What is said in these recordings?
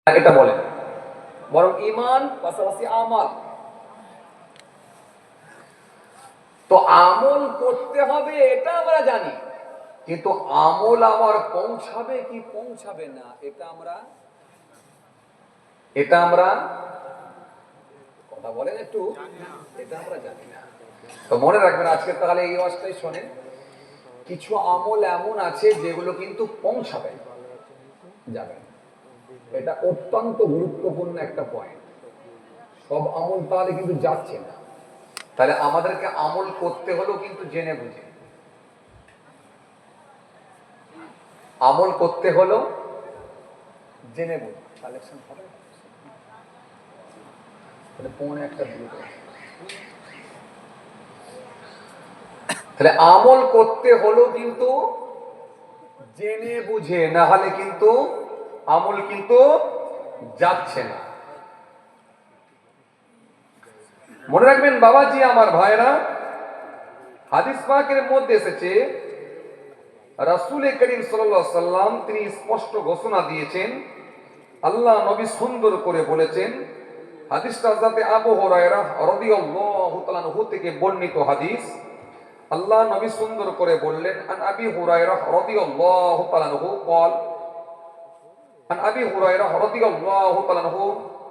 এটা বলে, বরং ঈমান পাশাপাশি আমাল। তো আমল করতে হবে এটা আমরা জানি, কিন্তু আমল আমার পৌঁছাবে কি পৌঁছাবে না এটা আমরা কথা বলেন একটু, এটা আমরা জানি না। তো মনে রাখবেন আজকে তাহলে এই অবস্থায় শোনেন, কিছু আমল এমন আছে যেগুলো কিন্তু পৌঁছাবে যাবে, এটা অত্যন্ত গুরুত্বপূর্ণ একটা পয়েন্ট। সব আমল তাহলে কিন্তু যাচ্ছে না, তাহলে আমাদেরকে আমল করতে হলেও কিন্তু জেনে বুঝে আমল করতে হলো, জেনে বুঝে। কালেকশন হবে তাহলে আমল করতে হলো কিন্তু জেনে বুঝে, না হলে কিন্তু আমল কিন্তু যাচ্ছে না। মনে রাখবেন বাবাজি আমার ভাইরা, হাদিস পাকের মধ্যে এসেছে রাসূল করিম সাল্লাল্লাহু আলাইহি সাল্লাম তিনি স্পষ্ট ঘোষণা দিয়েছেন, আল্লাহ নবী সুন্দর করে বলেছেন। হাদিসটা হযরত আবু হুরায়রা রাদিয়াল্লাহু তাআলা আনহু থেকে বর্ণিত হাদিস। আল্লাহ নবী সুন্দর করে বললেন, আন আবি হুরায়রা রাদিয়াল্লাহু তাআলা আনহু قال عن ابي هريره رضي الله تعالى عنه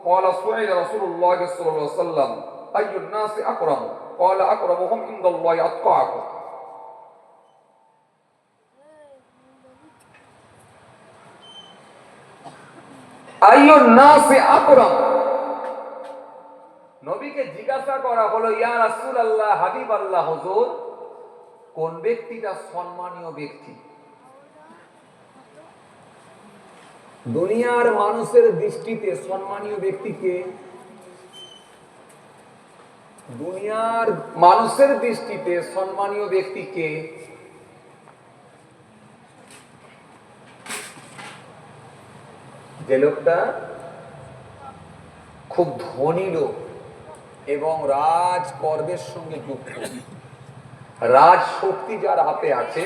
قال سئل رسول الله صلى الله عليه وسلم اي الناس اكرم قال اكرمهم عند الله اتقاكم। আইয়ুন নাসি আকরাম, নবীকে জিজ্ঞাসা করা হলো, ইয়া রাসূলুল্লাহ, হাবিব আল্লাহ হুজুর, কোন ব্যক্তিটা সম্মানীয় ব্যক্তি? দুনিয়ার মানুষের দৃষ্টিতে সম্মানীয় ব্যক্তিকে, দুনিয়ার মানুষের দৃষ্টিতে সম্মানীয় ব্যক্তিকে? যে লোকটা খুব ধনী লোক এবং রাজকর্মের সঙ্গে যুক্ত, রাজ শক্তি যার হাতে আছে,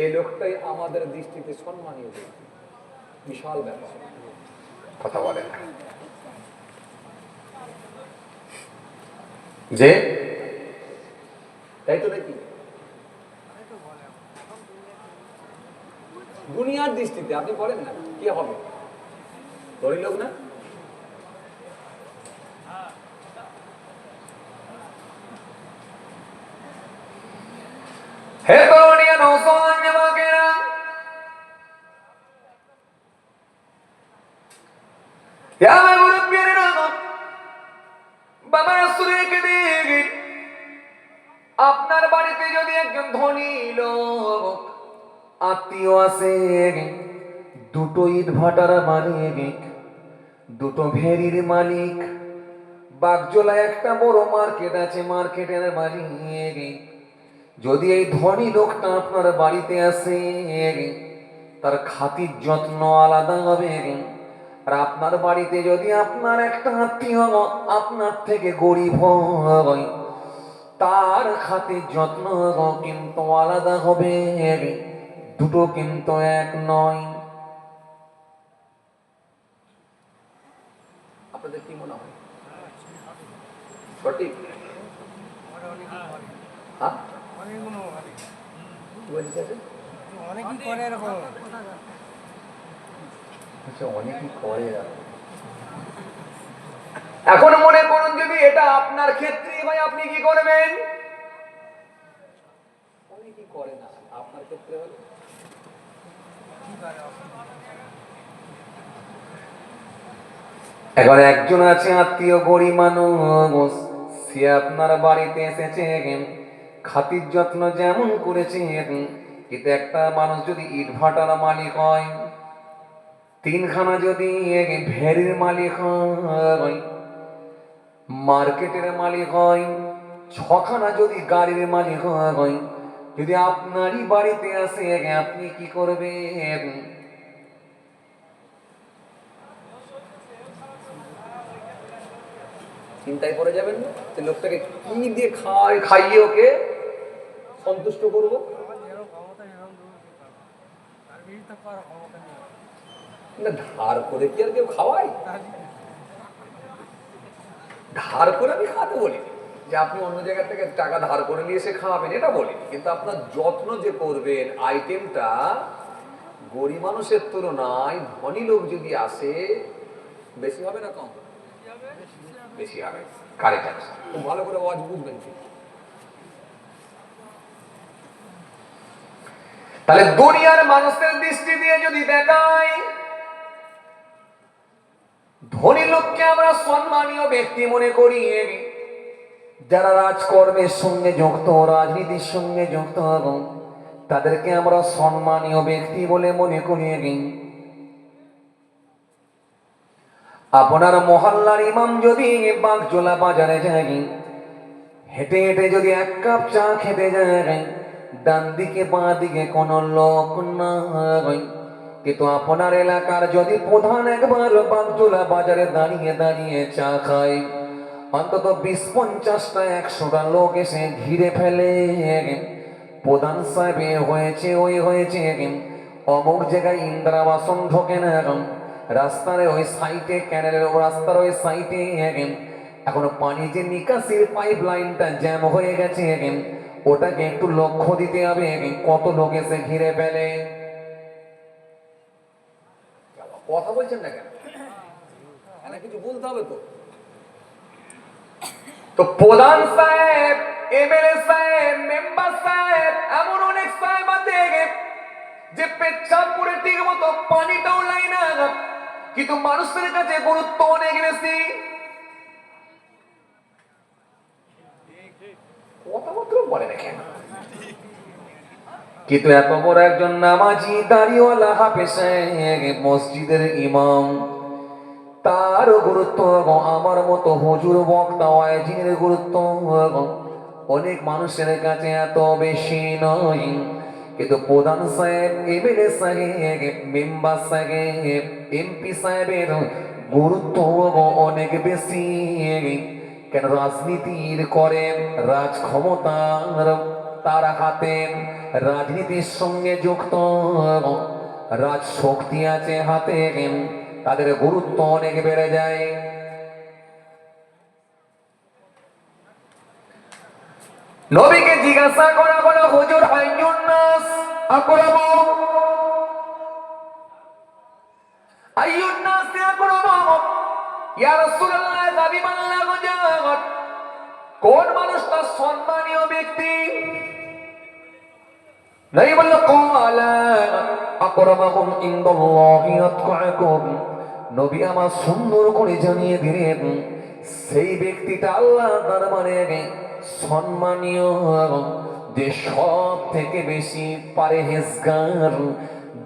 এই লোকটাই আমাদের দৃষ্টিতে সম্মানীয় ব্যক্তি। বিশাল ব্যাপার, কথা বলেন যে তাই তো দেখি দুনিয়ার দৃষ্টিতে আপনি বলেন না কি হবে, ধনী লোক না? হে তরুণীরা, নওজোয়ান যুবকেরা, ইয়া মুরব্বিরা, বাবা রাসূলকে দেখে, আপনার বাড়িতে যদি একজন ধনী লোক আত্মীয় আছে, দুটো ইট ভাটার মালিক, দুটো ভেরির মালিক, বাগজোলায় একটা বড় মার্কেট আছে, মার্কেটের মালিক, যদি এই ধনী লোকটা আপনার বাড়িতে আসে, তার খাতির যত্ন আলাদা হবে। আর আপনার বাড়িতে যদি আপনার একটা আত্মীয় আপনার থেকে গরিব হয়, তার খাতির যত্ন কিন্তু আলাদা হবে, দুটো কিন্তু এক নয়। আপনাদের কি মনে হয় সঠিক? এখন মনে করুন যদি এটা আপনার ক্ষেত্রে হয়, আপনি কি করবেন? অনেকেই করে না, আপনার ক্ষেত্রে হলে এখন একজন আছে আত্মীয় গরিব মানুষ, সে আপনার বাড়িতে এসেছে, খাতির যত্ন যেমন করেছে, কিন্তু একটা মানুষ যদি ইট ভাটার মালিক হয়, তিনখানা যদি ভেরির মালিক হয়, মার্কেটের মালিক হয়, ছখানা যদি গাড়ির মালিক হয়, যদি আপনারই বাড়িতে আসে, আপনি কি করবেন? চিন্তায় পড়ে যাবেন না যে লোকটাকে কি দিয়ে খাইয়ে ওকে সন্তুষ্ট করবো। না, ধার করে কি আর কেউ খাওয়ায়? ধার করে আমি খাওয়াতে বলিনি যে আপনি অন্য জায়গা থেকে টাকা ধার করে নিয়ে এসে খাওয়াবেন, এটা বলিনি। কিন্তু আপনার যত্ন যে করবেন, আইটেমটা গরিব মানুষের তুলনায় ধনী লোক যদি আসে, বেশি হবে না কম? বেশি হবে। কারেক্ট আছে, খুব ভালো করে আওয়াজ বুঝবেন। তাহলে দুনিয়ার মানুষের দৃষ্টি দিয়ে যদি দেখাই, ধনী লোককে আমরা সম্মানীয় ব্যক্তি মনে করি, যারা রাজকর্মের সঙ্গে যুক্ত, রাজনীতির সঙ্গে যুক্ত, তাদেরকে আমরা সম্মানীয় ব্যক্তি বলে মনে করি। আপনার মহল্লার ইমাম যদি বাগজোলা বাজারে যায়, হেঁটে হেঁটে যদি এক কাপ চা খেতে যায়, ডান দিকে বাঁ দিকে কোনো লোক নাই, কিন্তু আপনার এলাকার যদি প্রধান একবার বাগজোলা বাজারে দাঁড়িয়ে দাঁড়িয়ে চা খায়, অন্তত 20-50টা 100টা লোক এসে ঘিরে ফেলে। প্রধান সাহেব হয়েছে, ওই হয়েছে, অমুক জায়গায় ইন্দিরাবাসন ঢোকে না, রাস্তার ওই সাইটে, ক্যানেলের রাস্তার ওই সাইটে এখন পানি যে নিকাশির পাইপ লাইনটা জ্যাম হয়ে গেছে, ওটাকে একটু লক্ষ্য দিতে হবে। কত লোক এসে ঘিরে ফেলে। কথা বলছেন না কেন? কিছু বলতে হবে তো। তো প্রধান সাহেব, এমএলএ সাহেব, মেম্বার সাহেব, এমন অনেক সাহেব আছে যে পেচ্ছাপ করে ঠিক মতো পানিটাও লাই না, কিন্তু মানুষের কাছে গুরুত্ব অনেক বেশি। কথাবার্তা বলে না কেন? কিন্তু এত বড় একজন নামাজি, দাড়িওয়ালা, হাফেজ সাহেব, মসজিদের ইমাম, তার গুরুত্ব আমার মতো হুজুর বক্তা ওয়াইজির গুরুত্ব অনেক মানুষের কাছে এত বেশি নয়। কিন্তু প্রধান সাহেব, এমএলএ সাহেব, মেম্বার সাহেব, এমপি সাহেবের গুরুত্ব অনেক বেশি। কেন? রাজনীতির করেন, রাজ ক্ষমতার তার হাতে, রাজনীতির সঙ্গে যুক্ত, রাজ শক্তি আছে হাতে, তাদের গুরুত্ব অনেক বেড়ে যায়। নবীকে জিজ্ঞাসা করা হলো, হুজুর আইয়ুন নাস আকরামু, আইয়ুন নাস আকরামু, ইয়া রাসূলুল্লাহ, হাবিবাল্লাহ, মুজাহিদ, কোন মানুষটা সম্মানীয় ব্যক্তি? নবী বলল, ক্বালা আকরামাকুম ইনদাল্লাহি আতকাকুম। নবী আমার সুন্দর করে জানিয়ে দিলেন, সেই ব্যক্তিটা আল্লাহ দরবারে সম্মানীয়, যে সব থেকে বেশি পরহেজগার,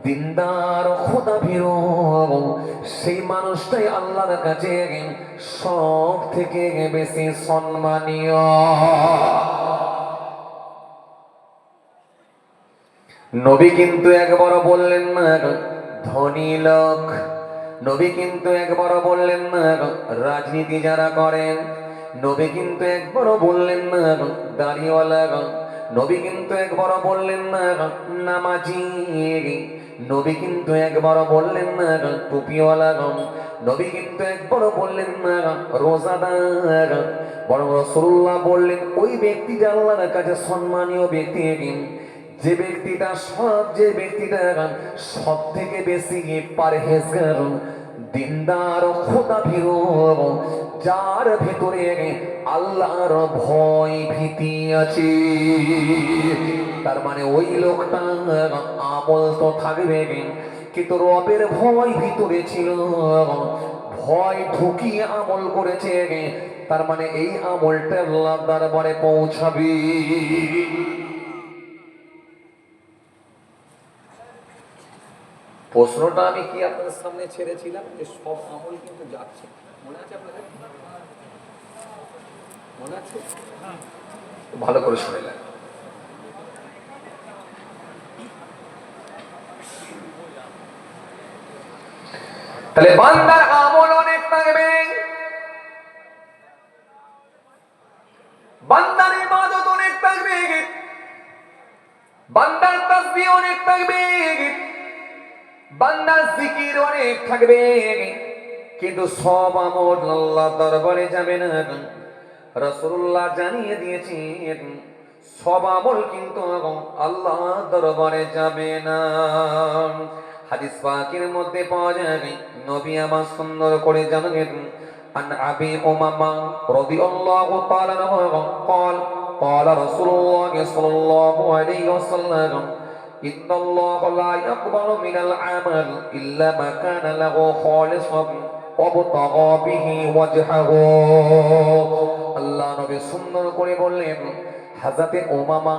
দিনদার, খোদাভীরু, সেই মানুষটাই আল্লাহর কাছে সব থেকে বেশি সম্মানীয়। নবী কিন্তু একবারও বললেন না ধনী লোক, নবী কিন্তু একবারও বললেন না রাজনীতি যারা করেন, নবী কিন্তু একবারও বললেন না দাড়িওয়ালা, নবী কিন্তু একবারও বললেন না নামাজি, নবী কিন্তু একবারও বললেন না টুপিওয়ালা, নবী কিন্তু একবারও বললেন না রোজাদার। বরং রাসূলুল্লাহ বললেন, ওই ব্যক্তি যে আল্লাহর কাছে সম্মানীয় ব্যক্তি, যে ব্যক্তিটা সব থেকে বেশি পরহেজগার, দিনদার, খোদাভীরু, যার ভেতরে আল্লাহর ভয় ভীতি আছে, তার মানে ওই লোকটা আমল তো থাকবে, কিন্তু রবের ভয় ভিতরে ছিল, ভয় ঢুকিয়ে আমল করেছে, তার মানে এই আমলটা আল্লাহর দরবারে পৌঁছাবে। প্রশ্নটা আমি কি আপনাদের সামনে ছেড়েছিলাম যে সব আমল কিন্তু যাচ্ছে, মনে আছে আপনাদের? মনে আছে? ভালো করে শুনলেন। তাহলে বান্দার আমল অনেক থাকবে, বান্দার ইবাদত অনেক থাকবে, বান্দার তাসবিহ অনেক থাকবে, বান্দার জিকির অনেক থাকবে, কিন্তু সব আমল আল্লাহ দরবারে যাবে না। রাসূলুল্লাহ জানিয়ে দিয়েছেন সব আমল কিন্তু আল্লাহ দরবারে যাবে না। হাদিস পাকের মধ্যে পাওয়া যায়, নবী আমার সুন্দর করে জানালেন, আন আবি উমামা রাদিয়াল্লাহু তাআলা আনহু قال قال رسول الله صلى الله عليه وسلم إن الله لا يقبل من العمل إلا ما كان له خالصا وابتغى به وجهه। আল্লাহ নবী সুন্দর করে বললেন, হযরতে উমামা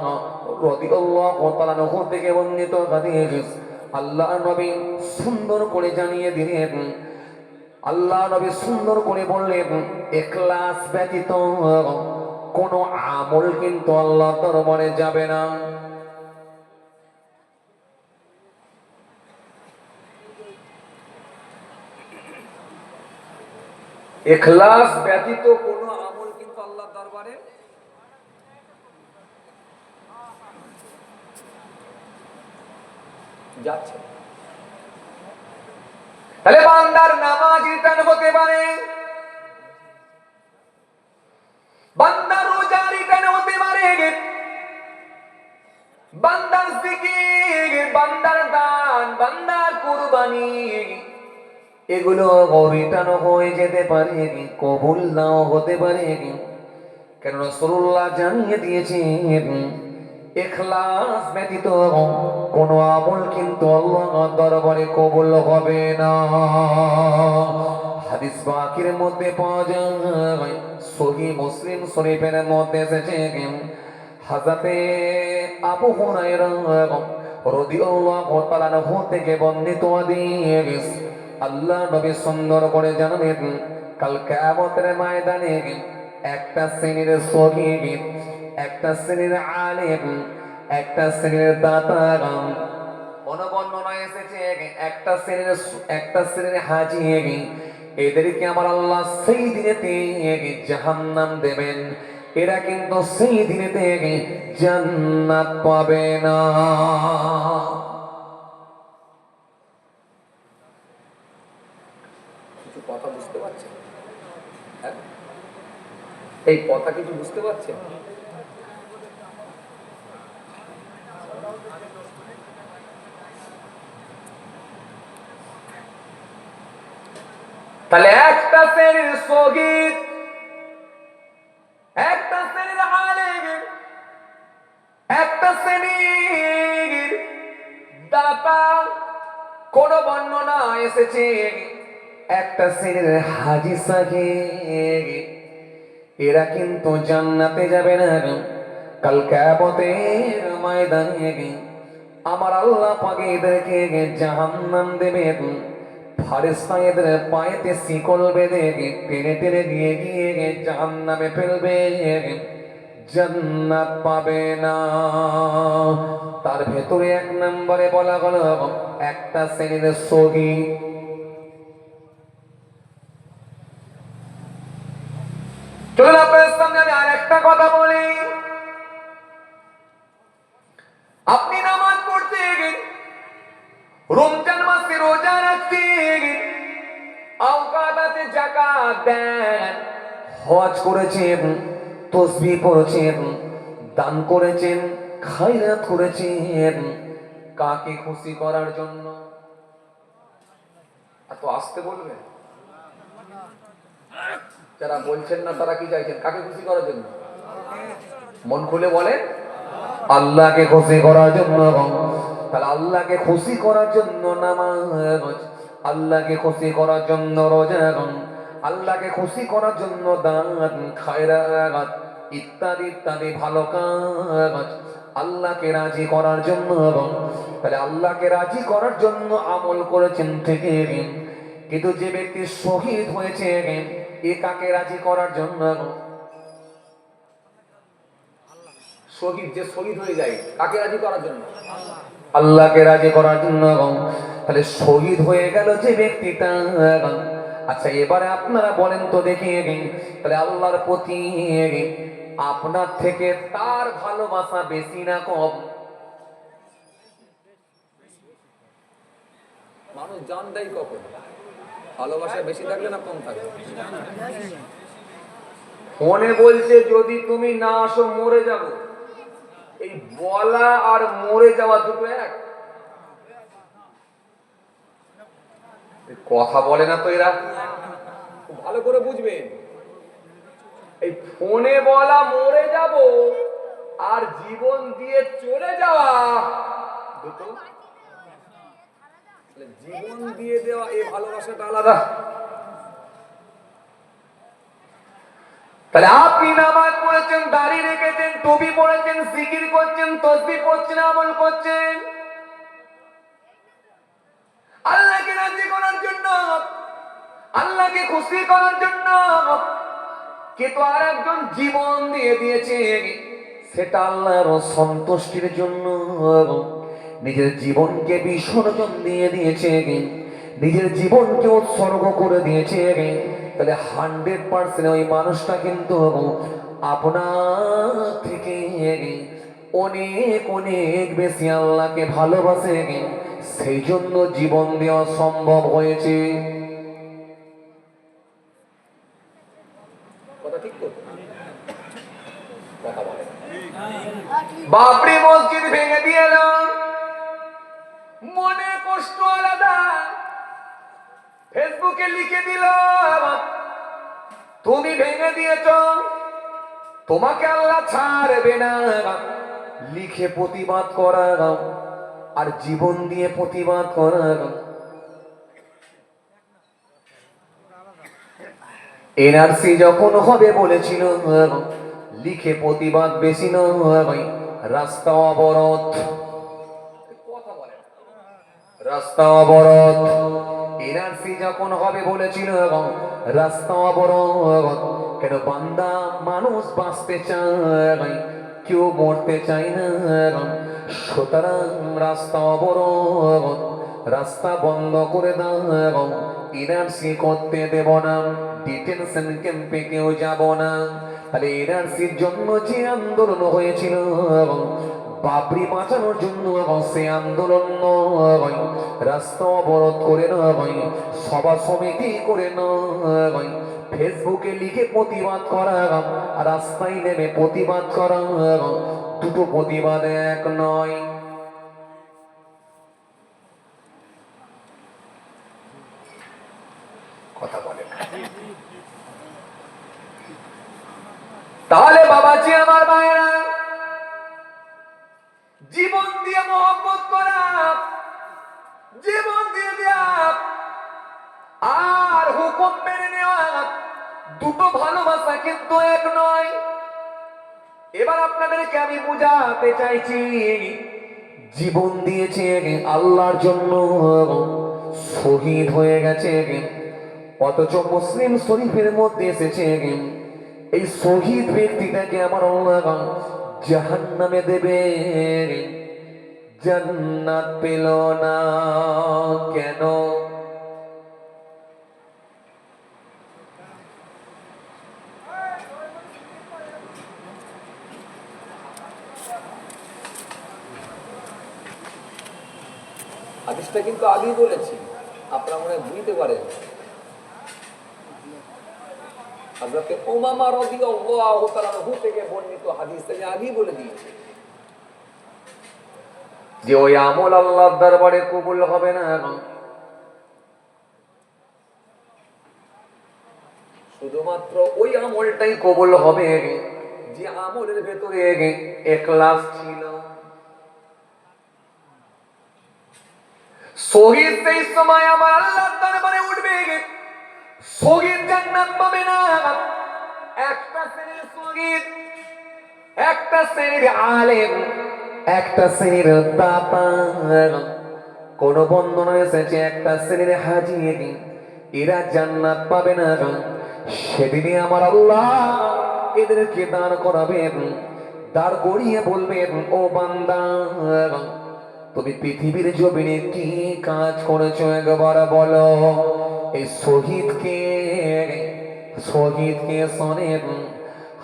রাদিয়াল্লাহু তাআলা আনহু থেকে বর্ণিত হাদিস, আল্লাহ নবী সুন্দর করে জানিয়ে দিলেন, আল্লাহ নবী সুন্দর করে বললেন, ইখলাস ব্যতীত কোন আমল কিন্তু আল্লাহ দরবারে যাবে না। ইখলাস ব্যতীত কোন আমল কিন্তু আল্লাহ দরবারে যাচ্ছে। তাহলে বান্দার নামাজ রিটার্ন হতে পারে, বান্দার রোজা রিটার্ন হতে পারে, বান্দার জিকির, বান্দার দান, বান্দার কুরবানি, এগুলো রিটার্ন হয়ে যেতে পারে, কবুল নাও হতে পারে। কেন রাসূলুল্লাহ জানিয়ে দিয়েছেন, ইখলাস ব্যতীত কোন আমল কিন্তু আল্লাহর দরবারে কবুল হবে না। হাদিস পাকের মধ্যে পাওয়া যায়, সহিহ মুসলিম শরীফের মধ্যে এসেছে, হযরতে আবু হুরায়রা রাদিয়াল্লাহু তাআলা আনহু থেকে বর্ণিত হাদিস, আল্লাহ নবী সুন্দর করে জানালেন, কাল কিয়ামতের ময়দানে একটা শ্রেণীর শহীদ, একটা শ্রেণীর আলেম, একটা শ্রেণীর দাতা, বর্ণনায় এসেছে একটা শ্রেণীর হাজী, এদেরকে আমার আল্লাহ সেই দিনেতে জাহান্নাম দেবেন, এরা কিন্তু সেই দিনেতে জান্নাত পাবে না। কিছু কথা বুঝতে পারছেন? এই কথা কিছু বুঝতে পারছেন? তাহলে একটা শ্রেণীর শহীদ, একটা শ্রেণীর আলেম, একটা শ্রেণীর দাতা, কোন বর্ণনা এসেছে একটা শ্রেণীর হাজী সাহেব, এরা কিন্তু জান্নাতে যাবে না। কাল কিয়ামতের ময়দানে আমার আল্লাহ পাক এদেরকে জাহান্নাম দেবেন, ফারেশতা এদের পায়েতে শিকল বেঁধে টেনে টেনে দিয়ে গিয়ে জাহান্নামে ফেলবে, জান্নাত পাবে না। তার ভেতরে এক নম্বরে বলা হলো একটা শ্রেণীর শহীদ। চলুন আপনার সামনে আমি আর একটা কথা বলি। আপনি নামাজ পড়তে, রমজান মাসে রোজা রাখতে, আওকাতে যাকাত দেন, হজ করেছেন, তাসবিহ পড়েছেন, দান করেছেন, খায়রাত করেছেন, কাকে খুশি করার জন্য? এত আস্তে বলবেন, যারা বলছেন না তারা কি চাইছেন? কাকে খুশি করার জন্য? মন খুলে বলেন, আল্লাহকে খুশি করার জন্য। তাহলে আল্লাহকে খুশি করার জন্য নামাজ, আল্লাহকে খুশি করার জন্য রোজা, আল্লাহকে খুশি করার জন্য দান, খায়রাত ইত্যাদি ইত্যাদি ভালো কাজ, আল্লাহকে রাজি করার জন্য। তাহলে আল্লাহকে রাজি করার জন্য আমল করেছেন ঠিকই, কিন্তু যে ব্যক্তি শহীদ হয়েছে, এ কাকে রাজি করার জন্য? শহীদ যে শহীদ হয়ে যায়, কাকে রাজি করার জন্য? আল্লাহকে রাজি করার জন্য। তাহলে শহীদ হয়ে গেল যে ব্যক্তিটা। আচ্ছা, এবারে আপনারা বলেন তো দেখি, তাহলে আল্লাহর প্রতি আপনার থেকে তার ভালোবাসা বেশি না কম? মানুষ জান দেয় কখন? ভালোবাসা বেশি থাকলে না কম থাকলে? ফোনে বলছে যদি তুমি না আসো মরে যাব। এই বলা আর মরে যাওয়া দুটো এক? কথা বলে না তো এরা। খুব ভালো করে বুঝবেন, এই ফোনে বলা মরে যাব আর জীবন দিয়ে চলে যাওয়া দুটো। জীবন দিয়ে দেওয়া এই ভালোবাসাটা আলাদা। তাহলে আপনি নামাজ পড়েছেন, দাড়ি রেখেছেন, টুপি পড়েছেন, জিকির করছেন, তসবিহ পড়ছেন, আমল করছেন আল্লাহকে রাজি করার জন্য, আল্লাহকে খুশি করার জন্য। কিন্তু আর একজন জীবন দিয়ে দিয়েছে, সেটা আল্লাহর সন্তুষ্টির জন্য নিজের জীবনকে বিসর্জন দিয়ে দিয়েছে, নিজের জীবনকে উৎসর্গ করে দিয়েছে। তাহলে 100% ওই মানুষটা কিন্তু আপনার থেকে অনেক অনেক বেশি আল্লাহকে ভালোবাসে, সেই জন্য জীবন দেওয়া সম্ভব হয়েছে। কথা ঠিক তো? কথা বলে বাবরি মসজিদ ভেঙে দিয়ে এলাম, মনে কষ্ট আলাদা, ফেসবুকে লিখে দিলাম তুমি ভেঙে দিয়েছ, তোমাকে আল্লাহ ছাড়বে না। লিখে প্রতিবাদ করা আর জীবন দিয়ে প্রতিবাদ করা। এনআরসি যখন হবে বলেছিল, লিখে প্রতিবাদ বেশি নয়, রাস্তা অবরোধ। রাস্তা অবরোধ। এনআরসি যখন হবে বলেছিল, রাস্তা অবরোধ। কেন? বান্দা মানুষ বাঁচতে চায়, কেউ মরতে চায় না। সুতরাং রাস্তা অবরোধ, রাস্তা বন্ধ করে দাও, এনআরসি করতে দেব না, ডিটেনশন ক্যাম্পে কেউ যাব না। তাহলে এনআরসির জন্য যে আন্দোলন হয়েছিল, বাবরি বাঁচানোর জন্য, সে আন্দোলন নয়, রাস্তা অবরোধ করে নয়, সভা সমিতি করে নয়, ফেসবুকে লিখে প্রতিবাদ করা আর রাস্তায় নেমে প্রতিবাদ করা, দুটো প্রতিবাদ এক নয়। কথা বলে না। তাহলে বাবাজি আমার ভাইরা, জীবন দিয়ে মহব্বত করা, জীবন দিয়ে দেয়া আর হুকুম মেনে নেওয়া, দুটো ভালোবাসা কিন্তু এক নয়। এবার আপনাদেরকে আমি বুঝাতে চাইছি, জীবন দিয়েছে আল্লাহর জন্য, শহীদ হয়ে গেছে, অথচ মুসলিম শরীফের মধ্যে এসেছে এই শহীদ ব্যক্তিটাকে আমার আল্লাহ জাহান্নামে দেবে, জান্নাত পেল না কেন? হাদিসটা কিন্তু আগেই বলেছি, আপনারা মনে হয় বুঝতে পারেন। হযরত উমামা রাদিয়াল্লাহু তাআলা আনহু থেকে বর্ণিত হাদিসটা আমি আগেই বলে দিয়েছি যে ওই আমল আল্লাহর দরবারে কবুল হবে না। শুধুমাত্র ওই আমলটাই কবুল হবে যে আমলের ভেতরে ইখলাস ছিল। শহীদ সেই সময় আমার আল্লাহর দরবারে উঠবে, শহীদ জান্নাত পাবে না। একটা শ্রেণীর শহীদ, একটা শ্রেণীর আলেম, একটা শ্রেণীর দাতা। কোন বর্ণনা এসেছে একটা শ্রেণীর হাজী, এরা জান্নাত পাবে না। সেদিনে আমার আল্লাহ এদেরকে দাঁড় করাবেন, দাঁড় করিয়ে বলবেন, ও বান্দা, তুমি পৃথিবীর জমিনে কি কাজ করেছো একবার বলো। এই শহীদকে, শহীদকে শোনেন।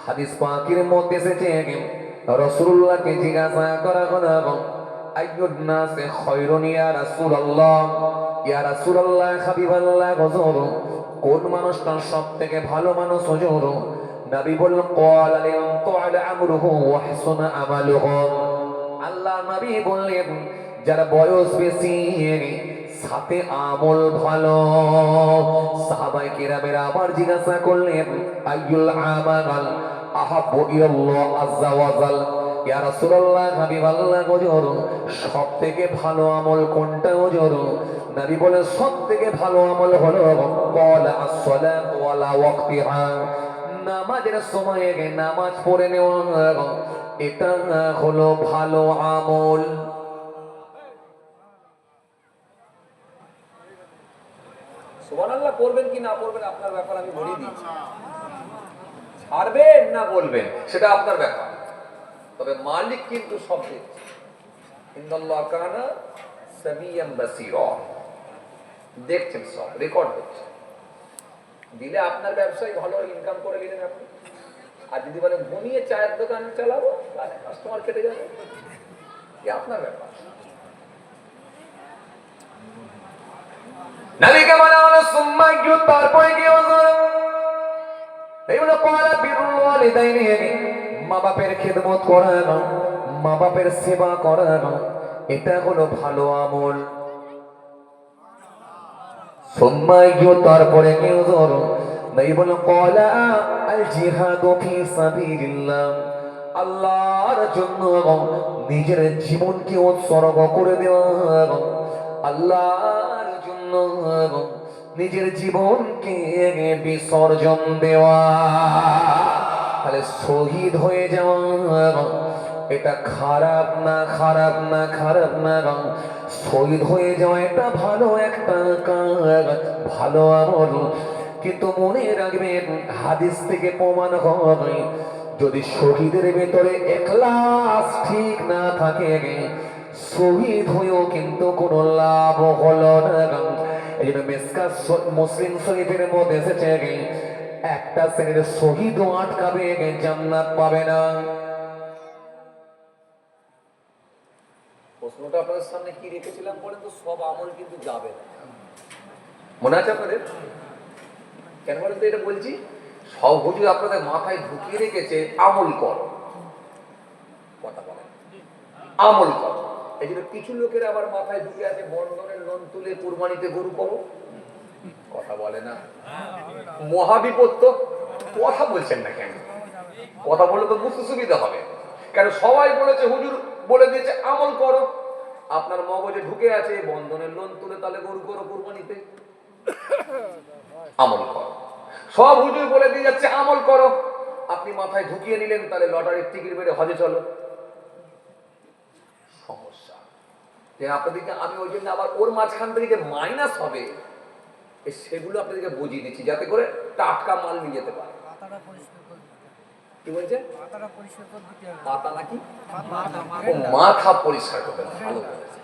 হাদিস পাকের মধ্যে এসেছে রাসূলুল্লাহকে জিজ্ঞাসা করা হলো, আইয়ুন নাসে খায়রুন ইয়া রাসূলুল্লাহ, ইয়া রাসূলুল্লাহ হাবিবাল্লাহ হুজুর কোন মানুষটা সবথেকে ভালো মানুষ হুজুর? নবী বললেন ক্বালা লিমান তাআলা আমরুহু ওয়া হাসানা আমালুহু। আল্লাহ নবী বললেন যার বয়স বেশি সাথে আমল ভালো। সাহাবায়ে কেরামেরা আবার জিজ্ঞাসা করলেন আইয়ুল আমাল আহাব্বু ইলাল্লাহ আযজা ওয়া জাল। ইয়া রাসূলুল্লাহ হাবিবাল্লাহ হুজুর সবথেকে ভালো আমল কোনটা হুজুর? নবী বলেন সবথেকে ভালো আমল হলো ক্বালা আস-সালাতু আলা ওয়াক্তিহা, নামাজের সময়ে নামাজ পড়ে নেওয়া, এটা হলো ভালো আমল। সুবহানাল্লাহ করবেন কি না করবেন আপনার ব্যাপার, আমি বলে দিয়েছি। ছাড়বেন না বলবেন সেটা আপনার ব্যাপার, তবে মালিক কিন্তু সব দেখছে। ইন্নাল্লাহ কানা সামিয়াম বাসীরা, দেখছেন, সব রেকর্ড হচ্ছে। দিলে আপনার ব্যবসায় ভালো ইনকাম করে নিলেন আপনি। আর যদি বলেন ঘুমিয়ে চায়ের দোকান চালাবো তাহলে কাস্টমার কেটে যাবে, কি আপনার ব্যাপার। নবীকে বলা হলো সুম্মা ইয়ু, তারপরে কি হুজুর? এইগুলো ক্বালা বিরুল ওয়ালিদাইনি, মা বাপের খিদমত করা, মা বাপের সেবা করা, এটা হলো ভালো আমল। সুম্মা ইয়ু, তারপরে কি হুজুর? নবী বলেন ক্বালা আল জিহাদু ফি সাবিলিল্লাহ, আল্লাহর জন্য নিজের জীবনকে উৎসর্গ করে দেওয়া, আল্লাহর জন্য নিজের জীবনকে বিসর্জন দেওয়া। তাহলে শহীদ হয়ে যাওয়া এটা খারাপ না, খারাপ না, খারাপ না। শহীদ হয়ে যাওয়া এটা ভালো একটা কাজ, ভালো আমল। কিন্তু মনে রাখবেন হাদিস থেকে প্রমাণ হয় যদি শহীদের ভেতরে ইখলাস ঠিক না থাকে শহীদ হয়েও কিন্তু কোনো লাভ হলো না। এই জন্য মিসকাত মুসলিম শরীফের মধ্যে এসেছে একটা শ্রেণীর শহীদও আটকাবে জান্নাত পাবে না। প্রশ্নটা আপনাদের সামনে কি রেখেছিলাম বলেন তো? সব আমল কিন্তু যাবে না, মনে আছে আপনাদের? কেন বলেন তো এটা বলছি? সব হুজুর আপনাদের মাথায় ঢুকিয়ে রেখেছে আমল করো, কথা বলেন আমল করো। এই জন্য কিছু লোকের আবার মাথায় ঢুকে আছে বন্ধনের লোন তুলে কুরবানিতে গরু করো, কথা বলে না। মহাবিপদ তো। কথা বলছেন না কেন? কথা বললে তো বুঝতে সুবিধা হবে। কেন সবাই বলেছে, হুজুর বলে দিয়েছে আমল করো, আপনার মগজে ঢুকে আছে বন্ধনের লোন তুলে তাহলে গরু করো কুরবানিতে, আমল করো। সব হুজুর বলে দিয়ে যাচ্ছে আমল করো, আপনি মাথায় ঢুকিয়ে নিলেন তাহলে লটারির টিকিট বেড়ে হজে চলো। সমস্যা আপনাদেরকে আমি ওই জন্য আবার ওর মাঝখান থেকে যে মাইনাস হবে সেগুলো আপনাদেরকে বুঝিয়ে দিচ্ছি যাতে করে টাটকা মাল নিয়ে যেতে পারে। কি বলছে? পাতা নাকি? মাথা পরিষ্কার করতে হবে, ভালো বলেছে।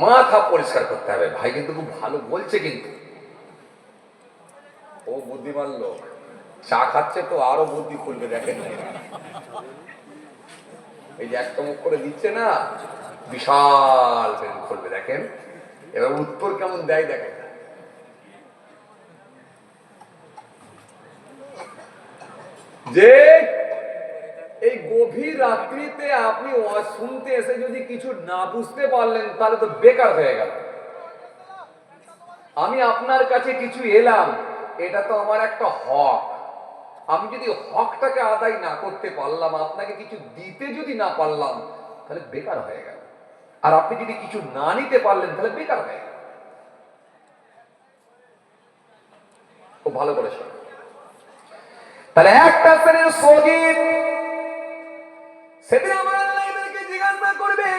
মাথা পরিষ্কার করতে হবে ভাই, কিন্তু খুব ভালো বলছে। কিন্তু ও বুদ্ধিমান লোক, চা খাচ্ছে তো আরো বুদ্ধি খুলবে, দেখেন না? এই যে একটা মুখ করে দিচ্ছে না, বিশাল খুলবে, দেখেন এবার উত্তর কেমন দেয় দেখেন। যে এই গভীর রাত্রিতে আপনি ওয়াজ শুনতে এসে যদি কিছু না বুঝতে পারলেন তাহলে তো বেকার হয়ে গেল। আমি আপনার কাছে কিছু এলাম, এটা তো আমার একটা হক। আমি যদি হকটাকে আদায় না করতে পারলাম, আপনাকে কিছু দিতে যদি না পারলাম, তাহলে বেকার হয়ে গেল। আর আপনি যদি কিছু না নিতে পারলেন তাহলে বেকার হয়ে গেল। খুব ভালো করে শোনেন। তাহলে একটা শ্রেণীর শহীদ, সেদিন আমার আল্লাহ এদেরকে জিজ্ঞাসা করবে,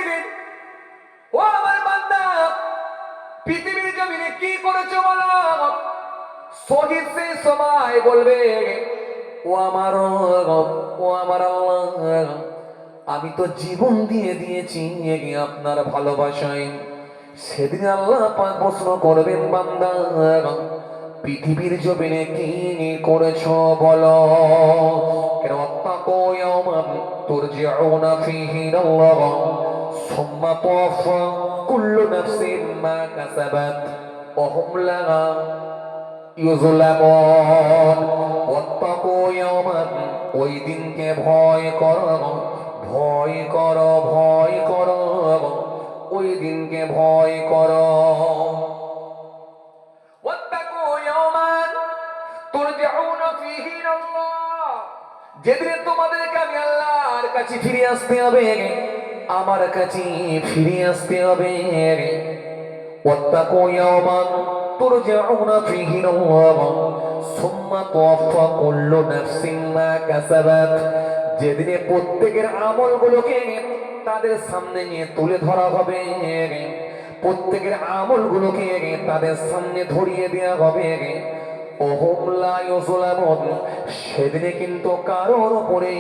ও আমার বান্দা পৃথিবীর জমিনে কি করেছো বলো। শহীদ সেই সময় বলবে, ও আমার আল্লাহ, আমি তো জীবন দিয়ে দিয়েছি আপনার ভালোবাসায়। সেদিন আল্লাহ পাক প্রশ্ন করবেন, বান্দা পৃথিবীর জমিনে কি করেছো বলো। কেন আত্মাকো ইয়াওমান তুরজাউনা ফীহি ইলাল্লাহ সুম্মা তুওয়াফা কুল্লু নাফসিন মা কাসাবাত ওয়া হুম লাহা ইউযলামুন ওয়াত্তাকু ইয়াওমান, ওই দিনকে ভয় করো, ভয় করো, ভয় করো, ওই দিনকে ভয় করো। ওয়াত্তাকু ইয়াওমান তুরজাউনা ফীহি ইলাল্লাহ, যেদিনে তোমাদেরকে আমি আল্লাহর কাছে ফিরে আসতে হবে, আমার কাছে ফিরে আসতে হবে। ওয়াত্তাকু ইয়াওমান তুরজাউনা ফীহি ইলাল্লাহ সুম্মা তুওয়াফা কুল্লু নাফসিন মা কাসাবাত, যেদিনে প্রত্যেকের আমলগুলোকে তাদের সামনে নিয়ে তুলে ধরা হবে, প্রত্যেকের আমলগুলোকে তাদের সামনে ধরিয়ে দেওয়া হবে। ওহুম লা ইউযলামুন, সেদিনে কিন্তু কারোর উপরে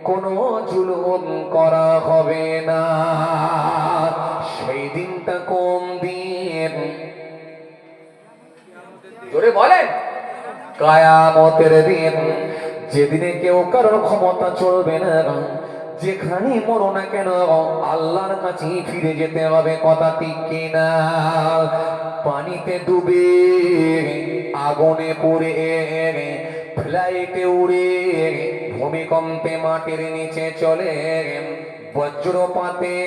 কোনো জুলুম করা হবে না। সেই দিনটা কোন দিন? জোরে বলেন। কিয়ামতের দিন, যেদিনে কেউ কারোর ক্ষমতা চলবে না, যেখানে মরো না কেন আল্লাহর কাছে ফিরে যেতে হবে, কথা ঠিক কিনা? পানিতে ডুবে, আগুনে পুড়ে, ফ্লাইটে উড়ে, ভূমিকম্পে মাটির নিচে চলে, বজ্রপাতে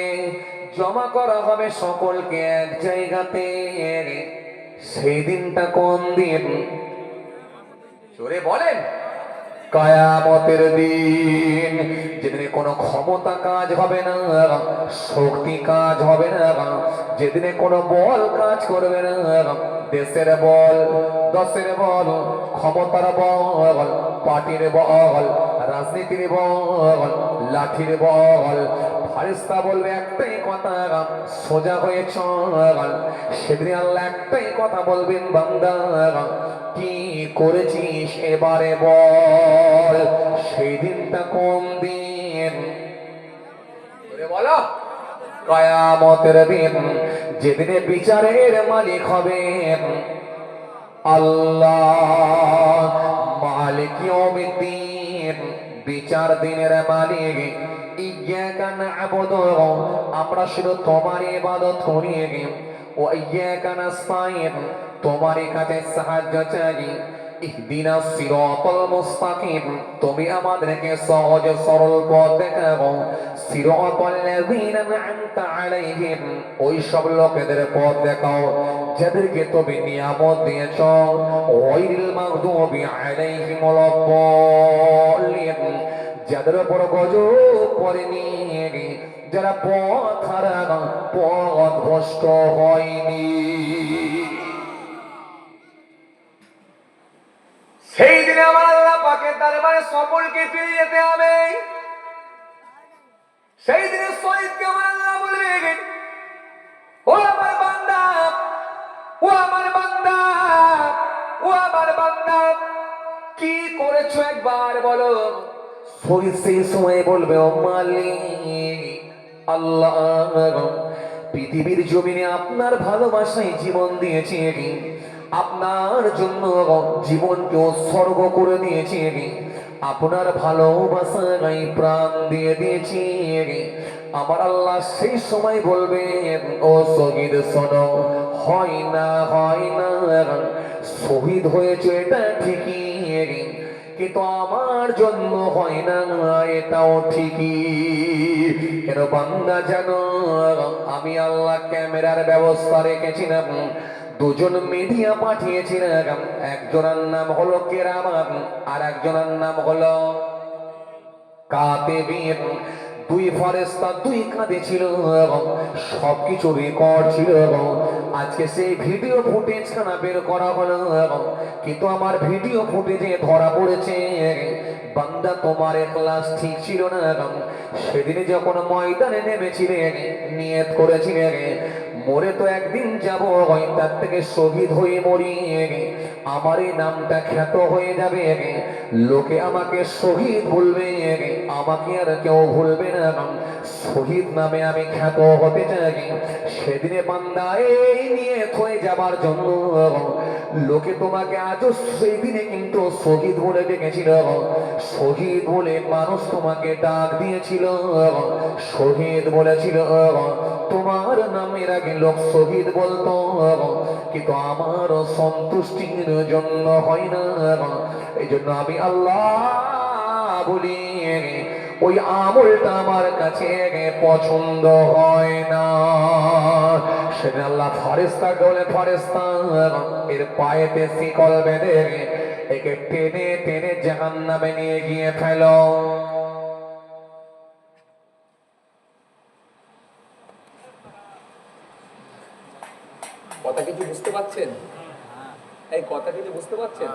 জমা করা হবে সকলকে এক জায়গাতে। সেই দিনটা কোন দিন? জোরে বলেন। কিয়ামতের দিন, যেদিনে কোনো ক্ষমতা কাজ হবে না, শক্তি কাজ হবে না, যেদিনে কোনো বল কাজ করবে না, দেশের বল, দশের বল, ক্ষমতার বল, পার্টির বল, রাজনীতির বল, লাঠির বল, ফারিস্তা বলবে একটাই কথা, সোজা হয়ে চল। সেদিন আল্লাহ একটাই কথা বলবেন, বান্দা কি করেছিস এবারে বল। সেই দিনটা কোন দিন? বলো। কিয়ামতের দিন, যেদিনে বিচারের মালিক হবেন আল্লাহ, মালিক ইয়াউমিদ্দিন, বিচার দিনের মালিক। ইয়াকা না'বুদু, আমরা শুধু তোমার ইবাদত করি, ওয়া ইয়াকা নাস্তাইন, তোমার কাছে সাহায্য চাই। ইহদিনাস সিরাতাল মুস্তাকিম, তুমি আমাদেরকে সহজ সরল পথ দেখাও। সিরাতাল লাযিনা আন'আমতা আলাইহিম, ওই সব লোকেদের পথ দেখাও যাদেরকে তুমি নিয়ামত দিয়েছো। গায়রিল মাগদুবি আলাইহিম ওয়ালাদ-দাল্লিন, যাদের উপর গজব পড়েনি, যারা পথ হারানো, পথ ভ্রষ্ট হয়নি। সেই দিনে আমার আল্লাহ পাকের দরবারে সকলকে ফিরে যেতে হবে। সেই দিনে শহীদকে আমার আল্লাহ বলবে, ও আমার বান্দা, ও আমার বান্দা, ও আমার বান্দা, কি করেছো একবার বলো। শহীদ সেই সময় বলবে, ও মালিক আল্লাহ, পৃথিবীর জমিনে আপনার ভালোবাসায় জীবন দিয়েছি, আপনার জন্য জীবনকে উৎসর্গ করে দিয়েছি, আপনার ভালোবাসায় প্রাণ দিয়ে দিয়েছি। আমার আল্লাহ সেই সময় বলবে, ও শহীদ শোনো, হয় না, হয় না, শহীদ হয়েছে এটা ঠিকই, কিন্তু আমার জন্য হয় না, এটাও ঠিকই। কেন বান্দা জানো, আমি আল্লাহ ক্যামেরার ব্যবস্থা রেখেছিলাম, দুজন মিডিয়া পাঠিয়েছিলাম, একজনের নাম হলো কেরামান, আর একজনের নাম হলো কাতিবিন। দুই ফেরেশতা দুই কাঁধে ছিল, সবকিছু রেকর্ড ছিল। আজকে সেই ভিডিও ফুটেজ খানা বের করা হলো, কিন্তু আমার ভিডিও ফুটেজে ধরা পড়েছে বান্দা তোমার ক্লাস ঠিক ছিল না। সেদিনে যখন ময়দানে নেমেছিলেন, নিয়ত করেছিলেন মরে তো একদিন যাব, তার থেকে শহীদ হয়ে মরি, আমার এই নামটা খ্যাত হয়ে যাবে, লোকে আমাকে শহীদ বলবে, আমাকে আর কেউ ভুলবে না, শহীদ নামে আমি খ্যাত হতে চাই। সেদিনে বান্দা এই নিয়ে হয়ে যাবার জন্য লোকে তোমাকে আজও সেই দিনে কিন্তু শহীদ বলে ডেকেছিল, শহীদ বলে মানুষ তোমাকে ডাক দিয়েছিল, শহীদ বলেছিল। তোমার নামের আগে লোক শহীদ বলতো, কিন্তু আমার সন্তুষ্টির জন্য হয় না। এই জন্য আমি আল্লাহ বলি, ওই আমলটা আমার কাছে পছন্দ হয় না। সেদিন আল্লাহ ফেরেশতাকে বলে, ফেরেশতা এর পায়েতে শিকল বেঁধে একে টেনে টেনে জাহান্নামে নিয়ে গিয়ে ফেলো। কথা কিছু বুঝতে পারছেন? এই কথা কিছু বুঝতে পারছেন?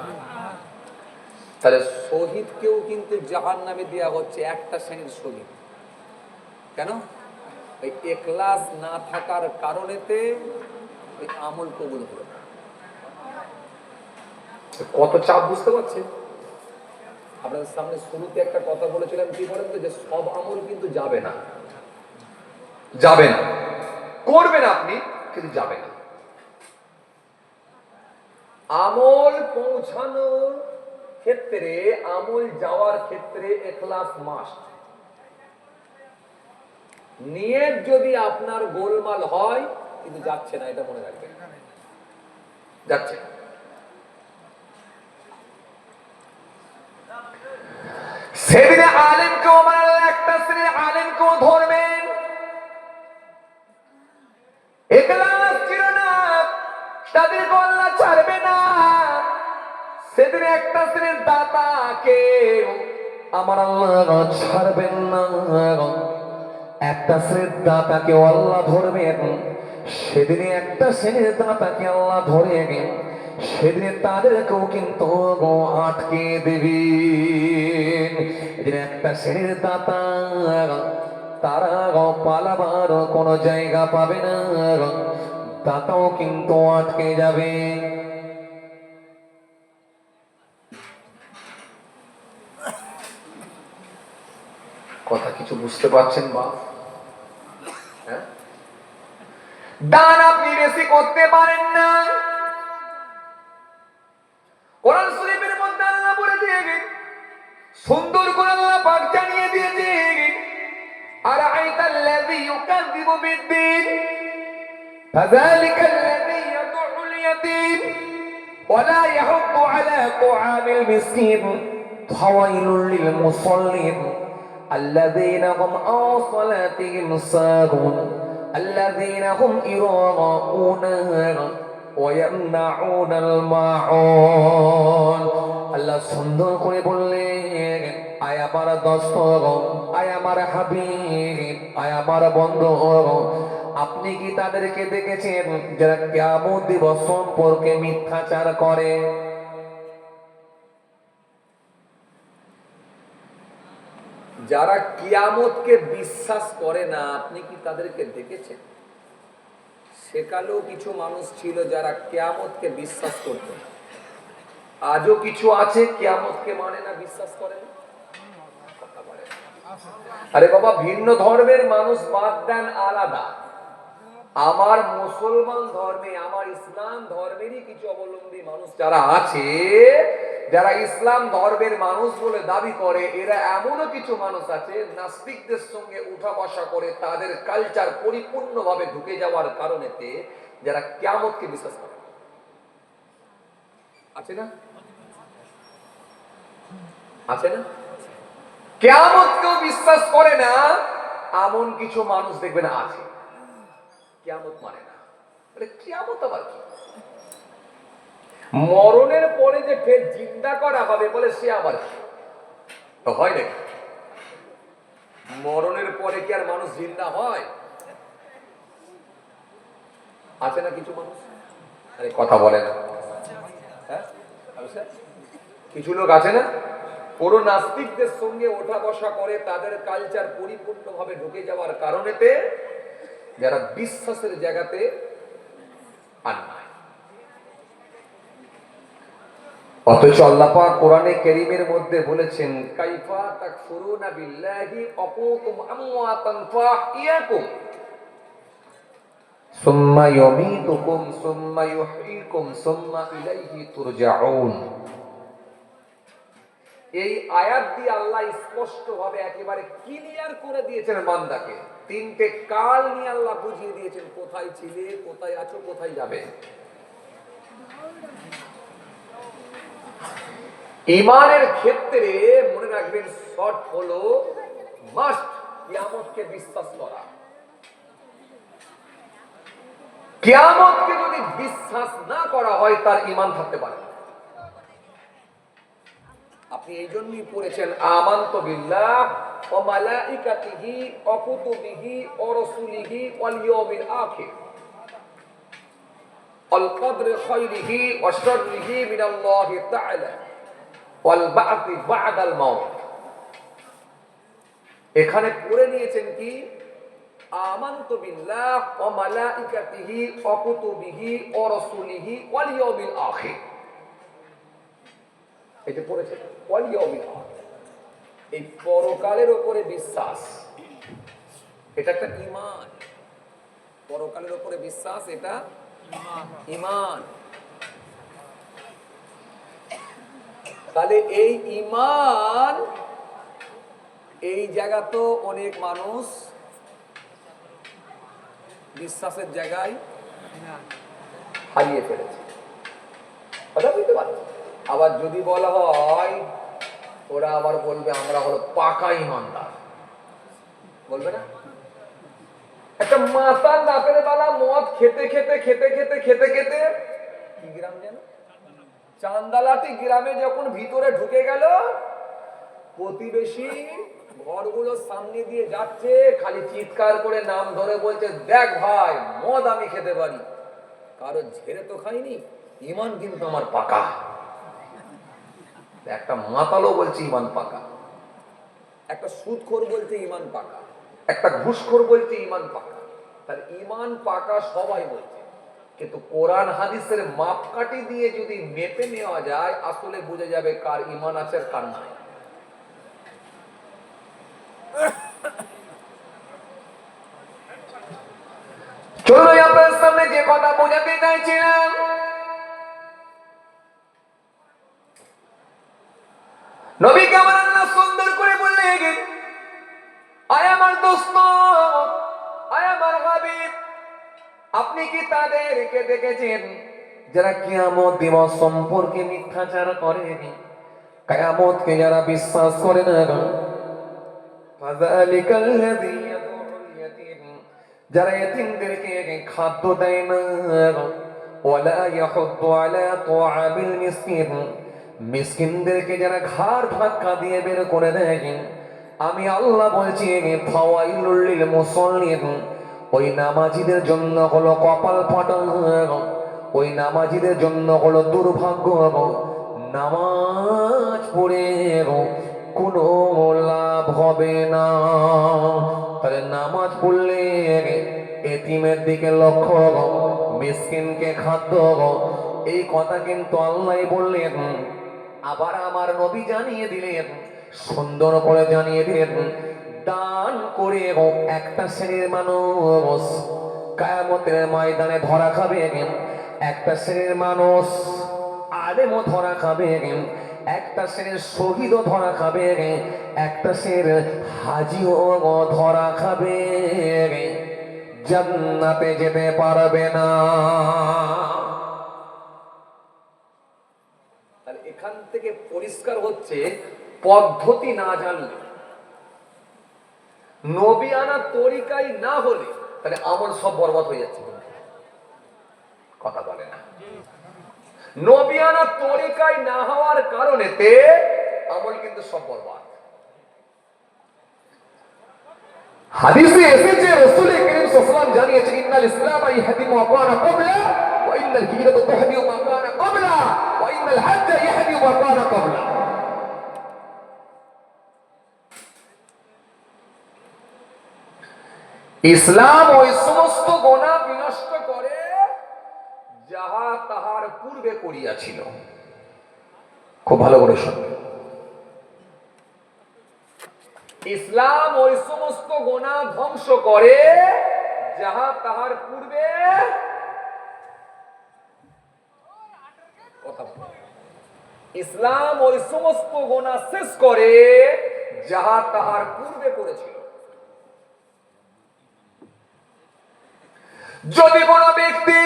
তাহলে শহীদকেও কিন্তু জাহান্নামে দেওয়া হচ্ছে, একটা শ্রেণীর শহীদ। কেন? এই ইখলাস না থাকার কারণেতে ওই আমল কবুল হলো না। কত চাপ বুঝতে পারছেন? আপনাদের সামনে শুরুতে একটা কথা বলেছিলাম, কি বলেন তো, যে সব আমল কিন্তু যাবে না, যাবে না, করবেন আপনি কিন্তু যাবে না। আমল পৌঁছানোর ক্ষেত্রে, আমল যাওয়ার ক্ষেত্রে ইখলাস মাস্ট। নিয়ত যদি আপনার গোলমাল হয় কিন্তু যাচ্ছে না, এটা মনে রাখবেন, যাচ্ছে না। সেদিনে আলেমকেও মারলেন, একটা শ্রেণী আলেমকেও ধরবেন, ইখলাস ছিল না, তাদেরকে আল্লাহ ছাড়বে না। সেদিনে একটা শ্রেণীর দাতাকে আমার আল্লাহ ছাড়বেন না, একটা শ্রেণীর দাতাকে আল্লাহ ধরবেন। সেদিনে একটা শ্রেণীর দাতাকে আল্লাহ ধরে গেন, সেদিনে তাদেরকেও কিন্তু আটকে দেবেন। এদিন একটা শ্রেণীর দাতা, তারা পালাবার কোনো জায়গা পাবে না, দাতাও কিন্তু আটকে যাবে। কথা কিছু বুঝতে পারছেন বা? হ্যাঁ, দান আপনি বেশি করতে পারেন না। কোরআন শরীফের মধ্যে আল্লাহ বলে দিয়েছেন, সুন্দর করে আল্লাহ পাক জানিয়ে দিয়েছেন, আরাআইতাল্লাযী ইউকাযযিবু বিদ্দীন ফাযালিকাল্লাযী ইয়াদু'উল ইয়াতীম ওয়া লা ইয়াহুদ্দু আলা তুআমিল মিসকিন ফাওয়াইলুল লিল মুসাল্লিন আল্লাযীনা হুম আন সালাতিহিম সাহুন আল্লাযীনা হুম ইরাউনা ওয়া ইয়ামনাউনাল মাউন। আল্লাহ সুন্দর করে বললেন, আয় আমার দোস্তগণ, আয় আমার হাবিব, আয় আমার বন্ধুগণ, আপনি কি তাদেরকে দেখেছেন যারা কিয়ামত দিবস সম্পর্কে মিথ্যাচার করে? যারা কিয়ামতকে বিশ্বাস করে না, আপনি কি তাদেরকে দেখেছেন? সেকালেও কিছু মানুষ ছিল যারা কিয়ামতকে বিশ্বাস করত, আজও কিছু আছে কিয়ামতকে মানে না, বিশ্বাস করে না। কথা বলে না। আরে বাবা, ভিন্ন ধর্মের মানুষ বাদ দেন, আলাদা। আমার মুসলমান ধর্মে, আমার ইসলাম ধর্মেরই কিছু অবলম্বী মানুষ যারা আছে, যারা ইসলাম ধর্মের মানুষ বলে দাবি করে, এরা এমনও কিছু মানুষ আছে নাস্তিকদের সঙ্গে উঠা বসা করে, তাদের কালচার পরিপূর্ণভাবে ঢুকে যাওয়ার কারণেতে যারা কিয়ামতকে বিশ্বাস করে। আছে না? আছে না? কিয়ামতকেও বিশ্বাস করে না এমন কিছু মানুষ দেখবেন আছে, কিয়ামত মানে না। কিয়ামত আবার কি? মরণের পরে যে ফের জিন্দা করা হবে বলে, সে আবার কি? হয় নাকি? মরণের পরে কি আর মানুষ জিন্দা হয়? আছে না কিছু মানুষ? আরে কথা বলে না। হ্যাঁ, কিছু লোক আছে না, পুরো নাস্তিকদের সঙ্গে ওঠা বসা করে, তাদের কালচার পরিপূর্ণভাবে ঢুকে যাওয়ার কারণেতে যারা বিশ্বাসের জায়গাতে আর নাই। অথচ আল্লাহ পাক কোরআনে কারীমের মধ্যে বলেছেন, কাইফা তাকফুরুনা বিল্লাহি ওয়া কুনতুম আমওয়াতান ফাহিয়াকুম সুম্মা ইউমীতুকুম সুম্মা ইউহয়ীকুম সুম্মা ইলাইহি তুরজাউন। এই আয়াত দিয়ে আল্লাহ স্পষ্টভাবে একেবারে ক্লিয়ার করে দিয়েছেন বান্দাকে, তিনটে কাল নিয়ে আল্লাহ বুঝিয়ে দিয়েছেন, কোথায় ছিলে, কোথায় আছো, কোথায় যাবে। ইমানের ক্ষেত্রে মনে রাখবেন, শর্ট হলো মাস্ট কিয়ামতকে বিশ্বাস করা। কিয়ামতকে যদি বিশ্বাস না করা হয়, তার ইমান থাকতে পারে না। আপনি এই জন্যই পড়েছেন আমানতু বিল্লাহ ওয়া মালাইকাতিহি ওয়া কুতুবিহি ওয়া রাসূলিহি ওয়াল ইয়াউমিল আখির ওয়াল কদরি খায়রিহি ওয়া শাররিহি মিনাল্লাহি তাআলা ওয়াল বা'থি বা'দাল মাউত। এখানে পড়ে নিয়েছেন কি, আমানতু বিল্লাহ ওয়া মালাইকাতিহি ওয়া কুতুবিহি ওয়া রাসূলিহি ওয়াল ইয়াউমিল আখির। এটা পড়েছেন ওয়াল ইয়াউমিল আখির, এই পরকালের উপরে বিশ্বাস, এটা একটা ঈমান। পরকালের উপরে বিশ্বাস, এটা ঈমান। তাহলে এই ঈমান, এই জায়গা তো অনেক মানুষ বিশ্বাসের জায়গায় হারিয়ে ফেলেছে, কথা বুঝতে পারছি। আবার যদি বলা হয়, ওরা আবার বলবে আমরা হলো পাকা ইমানদার, বলবে না? একটা মাতাল রাতের বেলা মদ খেতে খেতে খেতে খেতে খেতে খেতে কি গ্রাম যেন, চান্দালাটি গ্রামে যখন ভিতরে ঢুকে গেল, প্রতিবেশী ঘরগুলোর সামনে দিয়ে যাচ্ছে, খালি চিৎকার করে নাম ধরে বলছে, দেখ ভাই, মদ আমি খেতে পারি, কারো ঝেড়ে তো খাইনি, ঈমান কিন্তু আমার পাকা। একটা মাতালও বলছে ঈমান পাকা, একটা সুদখোর বলছে ঈমান পাকা, একটা ঘুষখোর বলছে ঈমান পাকা। তার ঈমান পাকা সবাই বলছে, কিন্তু কোরআন হাদিসের মাপকাঠি দিয়ে যদি মেপে নেওয়া যায়, আসলে বুঝে যাবে কার ঈমান আছে আর কার নাই। চলুন আপনার সামনে যে কথা বোঝাতে চাইছিলাম, নবীকে আমার আল্লাহ সুন্দর করে বললেন, আয় আমার দোস্ত, আয় আমার হাবিব, আপনি কি তাদেরকে দেখেছেন যারা কিয়ামত দিবস সম্পর্কে মিথ্যাচার করে, কিয়ামতকে যারা বিশ্বাস করে না? ফাযালিকাল্লাযী ইয়াদউল ইয়াতীম, যারা এতিমদেরকে খাদ্য দেয় না, ওয়ালা ইয়াহুদ্দু আলা তুআমিল মিসকিন, মিসকিনদেরকে যারা ঘাড় ধাক্কা দিয়ে বের করে দেয়। আমি আল্লাহ বলছি, ফাওয়াইলুল লিল মুসাল্লিন, ওই নামাজীদের জন্য হলো কপাল ফাটা, ওই নামাজীদের জন্য হলো দুর্ভাগ্য। নামাজ পড়ে কোনো লাভ হবে না। তাহলে নামাজ পড়লে এতিমের দিকে লক্ষ্য, মিসকিনকে খাদ্য, এই কথা কিন্তু আল্লাহ বললেন। আবার আমার নবী জানিয়ে দিলেন, সুন্দর করে জানিয়ে দিলেন, দান করে একটা শ্রেণীর মানুষ কিয়ামতের ময়দানে ধরা খাবে, একটা শ্রেণীর মানুষ আলেমও ধরা খাবে, একটা শ্রেণীর শহীদও ধরা খাবে, একটা শ্রেণীর হাজিও ধরা খাবে, জান্নাতে যেতে পারবে না। আর এখান থেকে পরিষ্কার হচ্ছে, পদ্ধতি না জানলে, নবী আনা তরিকাই না হলে, তাহলে আমল সব বরবাদ হয়ে যাচ্ছে। কথা বলে না, নবী আনা তরিকায় না হওয়ার কারণেতে আমল কিন্তু সব বরবাদ। হাদিসে এসেছে, রাসূল করিম সাল্লাল্লাহু আলাইহি ওয়াসাল্লাম জানিয়েছেন, ইন্নাল ইসলামা ইয়াহদিমু মা কানা ক্বাবলা ওয়া ইন্নাল হিজরাতা তাহদিমু মা কানা ক্বাবলা ওয়া ইন্নাল হাজ্জা ইয়াহদিমু মা কানা ক্বাবলা। ইসলাম ওই সমস্ত গুনাহ বিনষ্ট করে যাহা তাহার পূর্বে করিয়াছিল। খুব ভালো করে শুনবেন, ইসলাম ওই সমস্ত গুনাহ ধ্বংস করে যাহা তাহার পূর্বে, ইসলাম ওই সমস্ত গুনাহ শেষ করে যাহা তাহার পূর্বে করেছিল। যদি কোনো ব্যক্তি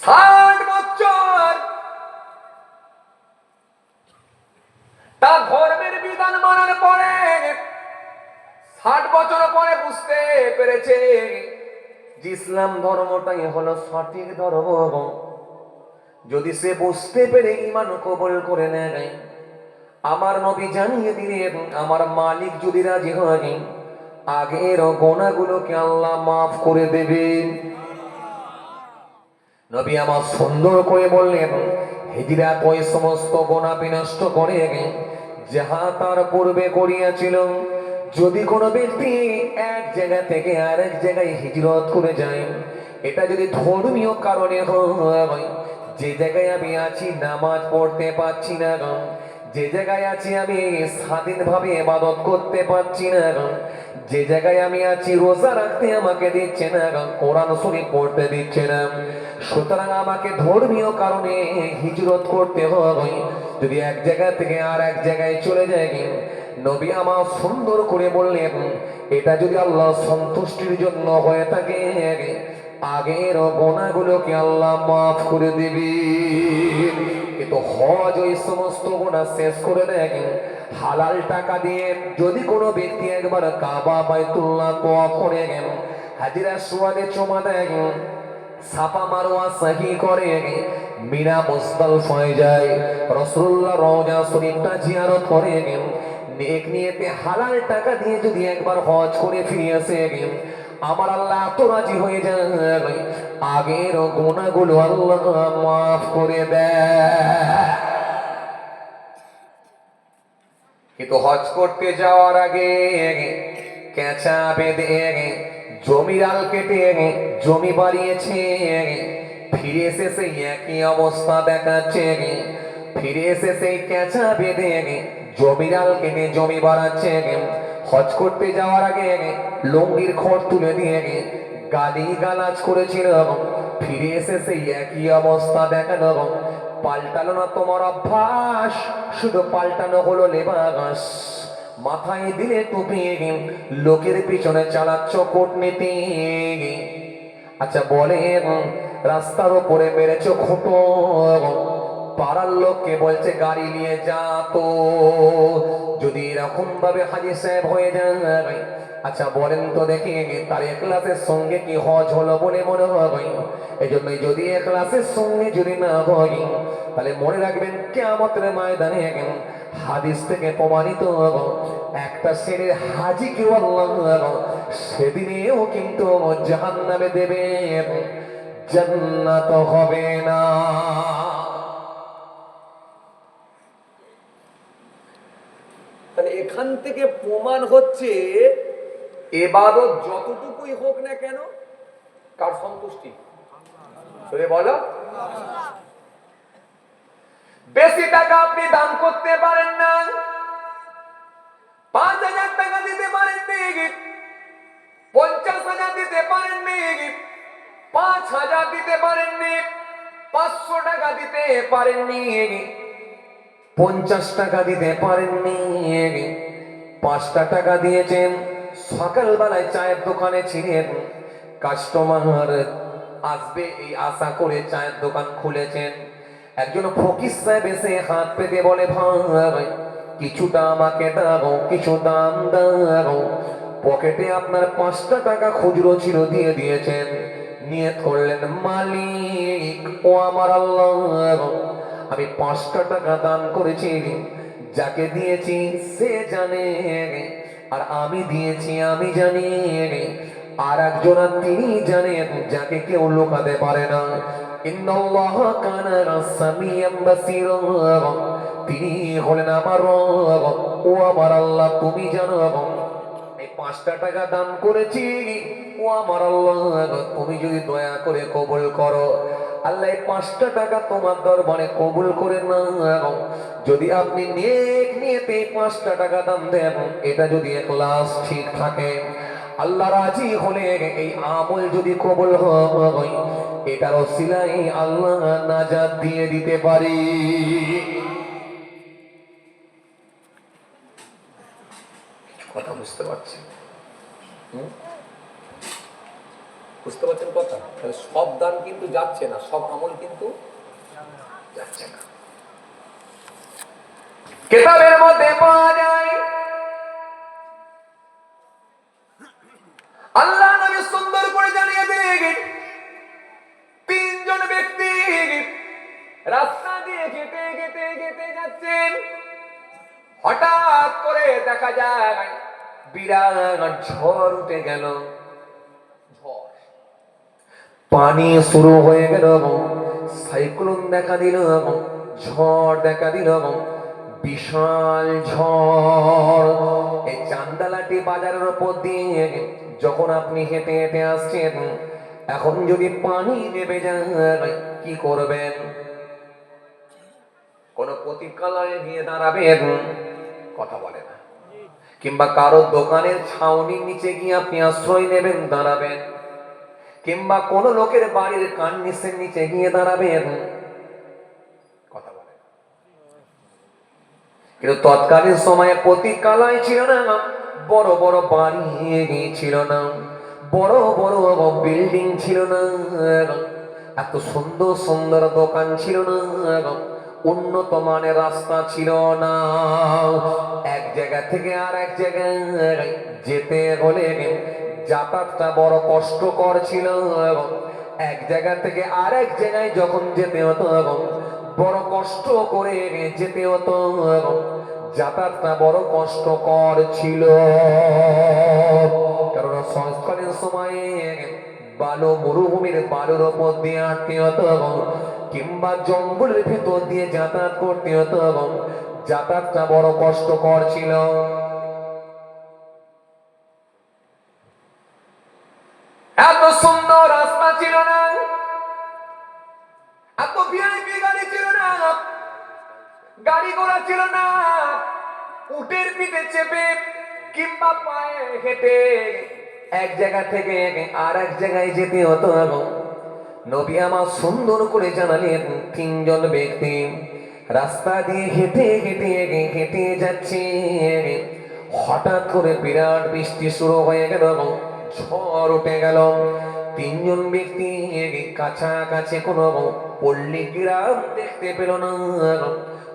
60 বছর তার ধর্মের বিধান মানার পরে 60 বছর পরে বুঝতে পেরেছে যে ইসলাম ধর্মটাই হলো সঠিক ধর্ম, যদি সে বুঝতে পেরে ঈমান কবুল করে নেয়, আমার নবী জানিয়ে দিলেন আমার মালিক যদি রাজি হয় আগের গোনাগুলোকে আল্লাহ মাফ করে দেবেন। নবী আমার সুন্দর করে বললেন হিজরাত ওই সমস্ত গোনা বিনষ্ট করে যাহা তার পূর্বে করিয়াছিল। যদি কোনো ব্যক্তি এক জায়গা থেকে আরেক জায়গায় হিজরত করে যায়, এটা যদি ধর্মীয় কারণে হয়, যে জায়গায় আমি আছি নামাজ পড়তে পারছি না, যে জায়গায় আছি আমি স্বাধীনভাবে ইবাদত করতে পারছি না, যে জায়গায় আমি আছি রোজা রাখতে আমাকে দিচ্ছে না, কোরআন শরীফ পড়তে দিচ্ছে না, সুতরাং আমাকে ধর্মীয় কারণে হিজরত করতে হবে। যদি এক জায়গা থেকে আর এক জায়গায় চলে যায়, নবী আমার সুন্দর করে বললেন এটা যদি আল্লাহ সন্তুষ্টির জন্য হয়ে থাকে আগের গোনাগুলোকে আল্লাহ মাফ করে দিবে। কিন্তু হজ ওই সমস্ত গোনা শেষ করে দেয়। হালাল টাকা দিয়ে যদি কোনো ব্যক্তি একবার কাবা বাইতুল্লাহ তোয়াফ করে হাজিরা সুয়াদে চমা দেয়, সাফা মারওয়া সহি করে, মিনা মুজদালিফায় যায়, রাসূলুল্লাহ রওজা শরীফটা জিয়ারত করে, নেক নিয়তে হালাল টাকা দিয়ে যদি একবার হজ করে ফিরে আসে, আমার আল্লাহ এত রাজি হয়ে যায় আগের গুনাহগুলো আল্লাহ মাফ করে দেয়। কিন্তু হজ করতে যাওয়ার আগে কেঁচা বেঁধে জমিরাল কেটে জমি বাড়িয়েছে, ফিরে এসে সেই একই অবস্থা দেখাচ্ছে, ফিরে এসে সেই কেঁচা বেঁধে জমিরাল কেটে জমি বাড়াচ্ছে। হজ করতে যাওয়ার আগে লুঙ্গির খড় তুলে দিয়ে গালি গালাজ করেছিল, ফিরে এসে সেই একই অবস্থা দেখানো। পাল্টালো না তোমার অভ্যাস, শুধু পাল্টানো হলো লেবাস। মাথায় দিলে টুপি, লোকের পিছনে চালাচ্ছ কূটনীতি। আচ্ছা বলেন রাস্তার উপরে মেরেছ খুঁটো, পাড়ার লোককে বলছে গাড়ি নিয়ে যা। তো যদি এরকম ভাবে হাজী সাহেব হয়ে যায়, আচ্ছা বলেন তো দেখি তার ইখলাসের সঙ্গে কি হজ হলো বলে মনে হয়? এই জন্যই যদি ইখলাসের সঙ্গে যদি না হয়, তাহলে মনে রাখবেন কিয়ামতের ময়দানে হাদিস থেকে প্রমাণিত একটা শ্রেণীর হাজীকেও আল্লাহ সেদিনেও কিন্তু জাহান্নামে দেবে, জান্নাত হবে না। তাহলে এখান থেকে প্রমাণ হচ্ছে ইবাদত যতটুকুই হোক না কেন কার সন্তুষ্টি? বলো, বেশি টাকা আপনি দান করতে পারেন না, 5,000 টাকা দিতে পারেন নি, 50,000 দিতে পারেন নি, 5,000 দিতে পারেন নি, 500 টাকা দিতে পারেননি, 50 টাকা দিতে পারেননি, 5টা টাকা দিয়েছেন। সকালবেলায় চায়ের দোকানে ছিলেন, কাস্টমার আসবে এই আশা করে চায়ের দোকান খুলেছেন। একজন ফকির সাহেব এসে হাত পেতে বলে ভাই কিছুটা আমাকে দাও, কিছু দাম দাও। পকেটে আপনার 5টা টাকা খুচরো ছিল, দিয়ে দিয়েছেন। নিয়ত করলেন মালিক ও আমার আল্লাহ, আমি 5টা টাকা দান করেছি, যাকে দিয়েছি সে জানে আর আমি দিয়েছি আমি জানি, আর একজন তিনি জানেন যাকে কেউ লুকাতে পারে না। ইন্নাল্লাহ কানা সামিয়াম বাসীরা, তিনি হলেন আমার রব ও আমার আল্লাহ, তুমি জানো। এই 5টা টাকা দান করেছি ও আমার আল্লাহ, তুমি যদি দয়া করে কবুল করো, আল্লাহ 5টা টাকা তোমার দরবারে কবুল করে নাও। যদি আপনি নেক নিয়তে 5টা টাকা দান দেন, এটা যদি ইখলাস ঠিক থাকে, আল্লাহ রাজি হলে এই আমল যদি কবুল হয়, এটার ওসিলায় আল্লাহ নাজাত দিয়ে দিতে পারি। কথা বুঝতে পারছি? বুঝতে পারছেন কথা? তাহলে সব দান কিন্তু যাচ্ছে না, সব আমল কিন্তু যাচ্ছে না। কেতাবের মধ্যে পাওয়া যায় আল্লাহ নবী সুন্দর করে জানিয়ে দিলেন, তিনজন ব্যক্তি রাস্তা দিয়ে হেঁটে হেঁটে হেঁটে যাচ্ছেন, হঠাৎ করে দেখা যায় বিরাট ঝড় উঠে গেল। ঝড়, পানি শুরু হয়ে গেল, সাইক্লোন দেখা দিল, ঝড় দেখা দিল, বিশাল ঝড়। এই চান্দালাটি বাজারের উপর দিয়ে যখন আপনি হেঁটে হেঁটে আসছেন, এখন যদি পানি নেমে যায় কি করবেন? কোন প্রতিকালয়ে গিয়ে দাঁড়াবেন? কথা বলে না। কিংবা কারো দোকানের ছাউনির নিচে গিয়ে আপনি আশ্রয় নেবেন, দাঁড়াবেন? কিংবা কোন লোকের বাড়ির কার্নিসের নিচে গিয়ে দাঁড়াবেন? কথা বলে। কিন্তু তৎকালীন সময়ে প্রতিকালয় ছিল না, বড় বড় বাড়ি ছিল না, বড় বড় বিল্ডিং ছিল না, এত সুন্দর সুন্দর দোকান ছিল না, উন্নত মানের রাস্তা ছিল না। এক জায়গা থেকে আর এক জায়গায় যেতে হলে যাতায়াতটা বড় কষ্টকর ছিল। এক জায়গা থেকে আর এক জায়গায় যখন যেতে হতো বড় কষ্ট করে যেতে হতো, যাতায়াতটা বড় কষ্টকর ছিল। কারণ সংস্কারের সময়ে বালু, মরুভূমির বালুর ওপর দিয়ে হাঁটতে হতো, কিংবা জঙ্গলের ভিতর দিয়ে যাতায়াত করতে হতো, যাতায়াতটা বড় কষ্টকর ছিল। এত সুন্দর রাস্তা ছিল না, এত ভিআইপি গাড়ি ছিল না, গাড়ি ঘোড়া ছিল না, উটের পিঠে চেপে কিংবা পায়ে হেঁটে এক জায়গা থেকে আর এক জায়গায় যেতে হতো। নবী আমার সুন্দর করে জানালেন, তিনজন ব্যক্তি রাস্তা দিয়ে হেঁটে হেঁটে হেঁটে যাচ্ছে, হঠাৎ করে বিরাট বৃষ্টি শুরু হয়ে গেল, ঝড় উঠে গেল। তিনজন ব্যক্তি কাছাকাছি কোনো পল্লী গ্রাম দেখতে পেল না,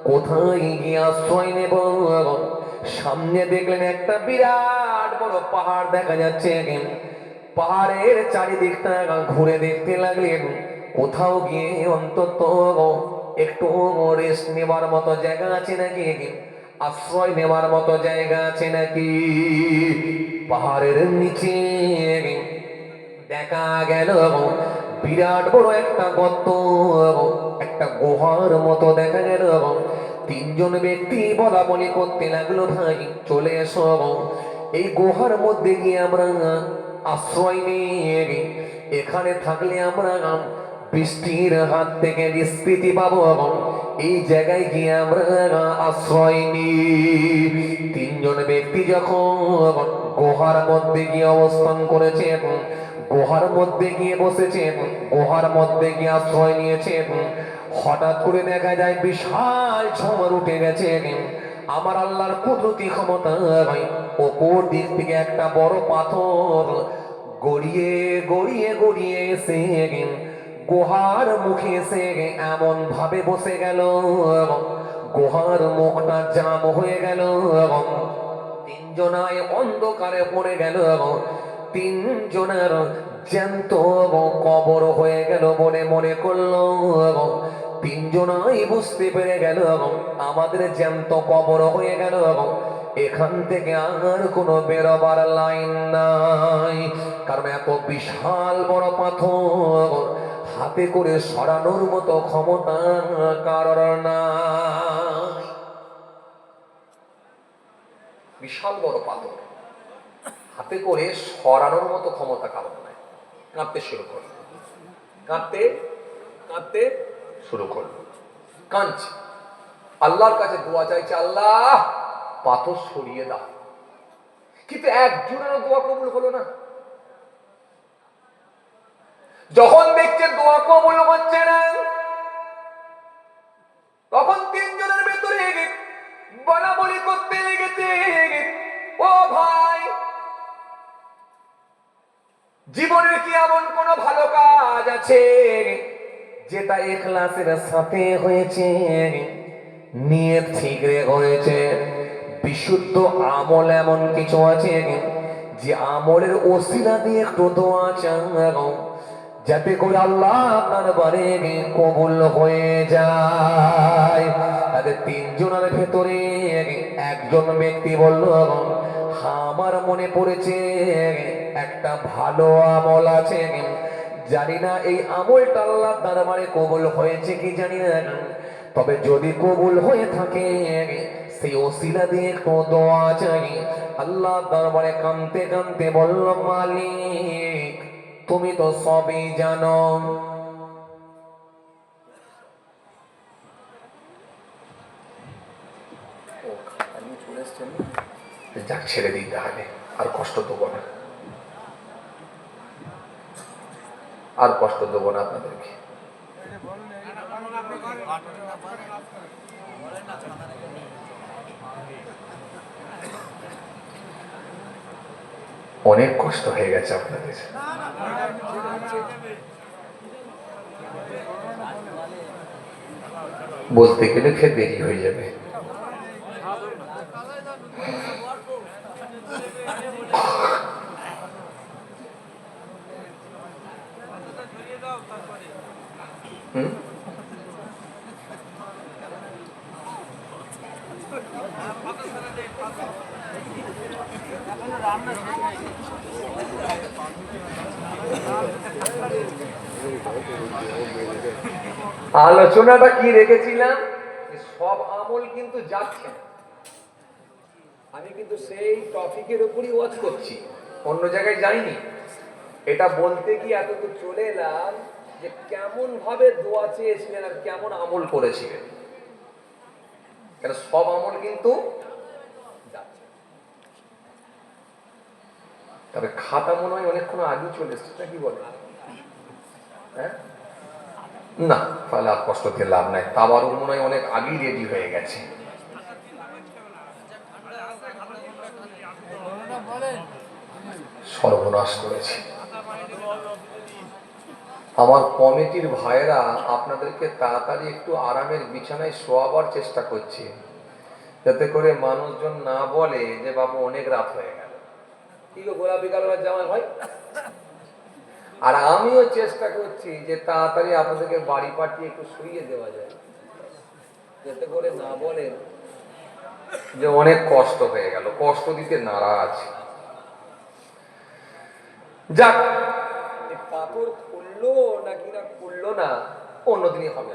কোথায় গিয়ে আশ্রয় নেব? সামনে দেখলেন একটা বিরাট বড় পাহাড় দেখা যাচ্ছে, পাহাড়ের চারিদিকটা ঘুরে দেখতে লাগলেন, কোথাও গিয়ে অন্তত একটু রেস্ট নেবার মতো জায়গা আছে নাকি, আশ্রয় নেবার মতো জায়গা আছে নাকি। পাহাড়ের নিচে দেখা গেল বিরাট বড় একটা গর্ত, একটা গুহার মতো দেখা গেল। তিনজন ব্যক্তি বলা বলি করতে লাগলো, ভাই চলে এসো, এই গুহার মধ্যে গিয়ে আমরা আশ্রয় নিয়ে এখানে থাকলে আমরা বৃষ্টির হাত থেকে নিষ্কৃতি পাবো, এই জায়গায় গিয়ে আমরা আশ্রয় নিই। তিনজন ব্যক্তি যখন গুহার মধ্যে গিয়ে অবস্থান করেছেন, গুহার মধ্যে গিয়ে বসেছেন, গুহার মধ্যে গিয়ে আশ্রয় নিয়েছেন, হঠাৎ করে দেখা যায় বিশাল ঝড় উঠে গেছে। আমার আল্লাহর কুদরতি ক্ষমতা, ওপর দিক থেকে একটা বড় পাথর গড়িয়ে গড়িয়ে গড়িয়ে এসে গুহার মুখে এসে এমন ভাবে বসে গেল, গুহার মুখটা জাম হয়ে গেল, তিনজনায় অন্ধকারে পড়ে গেল, তিনজনের জ্যান্ত কবর হয়ে গেল বলে মনে করলো। তিনজনাই বুঝতে পেরে গেল আমাদের জ্যান্ত কবর হয়ে গেল, এখান থেকে আর কোনো বেরোবার লাইন নাই। কারণ এত বিশাল বড় পাথর হাতে করে সরানোর মতো ক্ষমতা কারোর নাই। বিশাল বড় পাথর হাতে করে সরানোর মতো ক্ষমতা কারণ নাই। কাঁদতে শুরু করলো, কাঁদতে কাঁদতে শুরু করলো, কাঁদছে, আল্লাহর কাছে দোয়া চাইছে, আল্লাহ পাথর সরিয়ে দাও। কিন্তু একজনেরও দোয়া কবুল হলো না। যখন দেখছে দোয়া কবুল হচ্ছে না, তখন তিনজনের ভেতরে বলা বলি করতে লেগেছে, ও ভাই আছে যেটা ইখলাসের সাথে হয়েছে, নিয়ত ঠিক হয়েছে। বিশুদ্ধ আমল এমন কিছু আছে যে আমলের ওসিলা দিয়ে একটু দোয়া চাও, যাতে করে আল্লাহ দরবারে কবুল হয়ে যায়। তাদের তিনজনের ভেতরে একজন ব্যক্তি বলল, আমার মনে পড়েছে একটা ভালো আমল আছে, জানি না এই আমলটা আল্লাহ দরবারে কবুল হয়েছে কি জানি না, তবে যদি কবুল হয়ে থাকে সেই ওসিলা দিয়ে একটু দোয়া চাই। আল্লাহ দরবারে কাঁদতে কাঁদতে বলল, মালিক তুমি তো সবই জানো। যাক, ছেড়ে দিই তাহলে, আর কষ্ট দেবো না, আর কষ্ট দেবো না আপনাদেরকে। অনেক কষ্ট হয়ে গেছে আপনাদের। বলতে গেলে ফের দেরি হয়ে যাবে। আলোচনাটা কি রেখেছিলাম, সব আমল কিন্তু যাচ্ছে না। আমি কিন্তু সেই টপিকের উপরই ওয়াজ করছি, অন্য জায়গায় যাইনি। এটা বলতে গিয়ে এতদূর চলে এলাম যে কেমন ভাবে দোয়া চেয়েছিলেন আর কেমন আমল করেছিলেন, কেন সব আমল কিন্তু যাচ্ছে। তবে খাতা মনে হয় অনেকক্ষণ আগে চলে এসছে, কি বলে? হ্যাঁ, না তাহলে আর কষ্ট দিয়ে লাভ নাই। তাবার মনে হয় অনেক আগেই রেডি হয়ে গেছে। সর্বনাশ করেছে। আমার কমিটির ভাইরা আপনাদেরকে তাড়াতাড়ি একটু আরামের বিছানায় শোয়াবার চেষ্টা করছে, যাতে করে মানুষজন না বলে যে বাবু অনেক রাত হয়ে গেল, কি গো গোলাপি কালার জামাই ভাই। আর আমিও চেষ্টা করছি যে তাড়াতাড়ি আপনাদেরকে বাড়ি পাঠিয়ে একটু শুইয়ে দেওয়া যায়, যাতে করে না বলেন যে অনেক কষ্ট হয়ে গেল, কষ্ট দিতে নারাজ। যাক, পাথর খুললো নাকি না খুললো না অন্যদিনই হবে।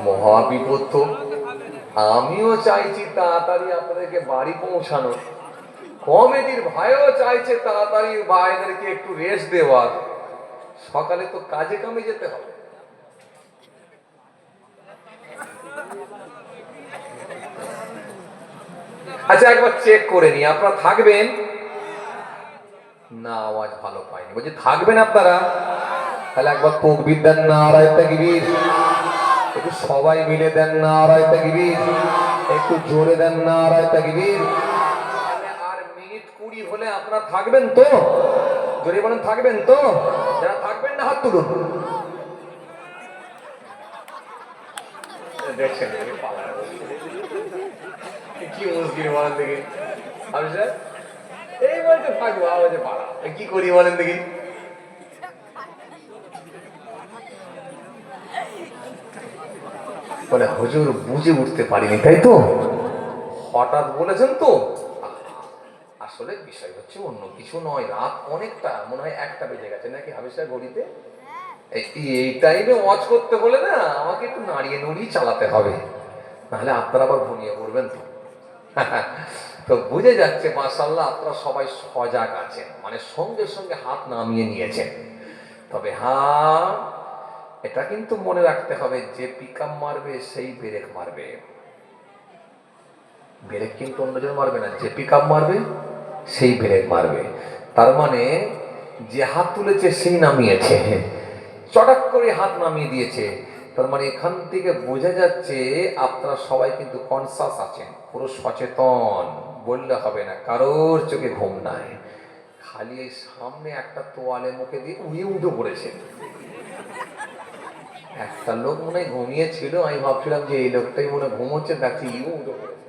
মহাবিপদ তো। আমিও চাইছি তাড়াতাড়ি আপনাদেরকে বাড়ি পৌঁছানো, কমিটির ভাইও চাইছে তাড়াতাড়ি ভাইদেরকে একটু রেস্ট দেওয়ার, সকালে তো কাজে কামে যেতে হবে। আচ্ছা, একবার চেক করে নি, আপনারা থাকবেন না? আওয়াজ ভালো পাইনি, বলছি থাকবেন আপনারা? তাহলে একবার তাকবীর দেন, নারায়ে তাকবীর। একটু সবাই মিলে দেন নারায়ে তাকবীর, একটু জোরে দেন নারায়ে তাকবীর। আর মিনিট 20 হলে আপনারা থাকবেন তো? জোরে বলেন, থাকবেন তো? যারা থাকবেন না হাত তুলুন। দেখছেন কি মুশকিল বলেন দেখি। আমি স্যার এই বলতে থাকবো, আওয়াজে পাড়া কি করি বলেন দেখি। বলে হুজুর বুঝে উঠতে পারিনি, তাই তো? হঠাৎ বলেছেন তো। আসলে বিষয় হচ্ছে অন্য কিছু নয়, রাত অনেকটা, মনে হয় 1টা বেজে গেছে নাকি হাবিসা ঘড়িতে। এই টাইমে ওয়াচ করতে হলে না আমাকে একটু নাড়িয়ে নড়িয়ে চালাতে হবে, নাহলে আপনারা আবার ঘুমিয়ে পড়বেন তো। তো বুঝে যাচ্ছে মাশাআল্লাহ আপনারা সবাই সজাগ আছেন, মানে সঙ্গে সঙ্গে হাত নামিয়ে নিয়েছেন। তবে হ্যাঁ, এটা কিন্তু মনে রাখতে হবে, যে পিকআপ মারবে সেই ব্রেক মারবে। ব্রেক কিন্তু অন্যজন মারবে না, যে পিকআপ মারবে সেই ব্রেক মারবে। তার মানে যে হাত তুলেছে সেই নামিয়েছে, চটাক করে হাত নামিয়ে দিয়েছে। তার মানে এখান থেকে বোঝা যাচ্ছে আপনারা সবাই কিন্তু কনসাস আছেন, পুরো সচেতন। বললে হবে না, কারোর চোখে ঘুম নাই, খালি এই সামনে একটা তোয়ালে মুখে দিয়ে উঠে পড়েছে। একটা লোক মনে হয় ঘুমিয়েছিল, আমি ভাবছিলাম যে এই লোকটাই মনে হয় ঘুমোচ্ছে, দেখছি উঠে পড়েছে।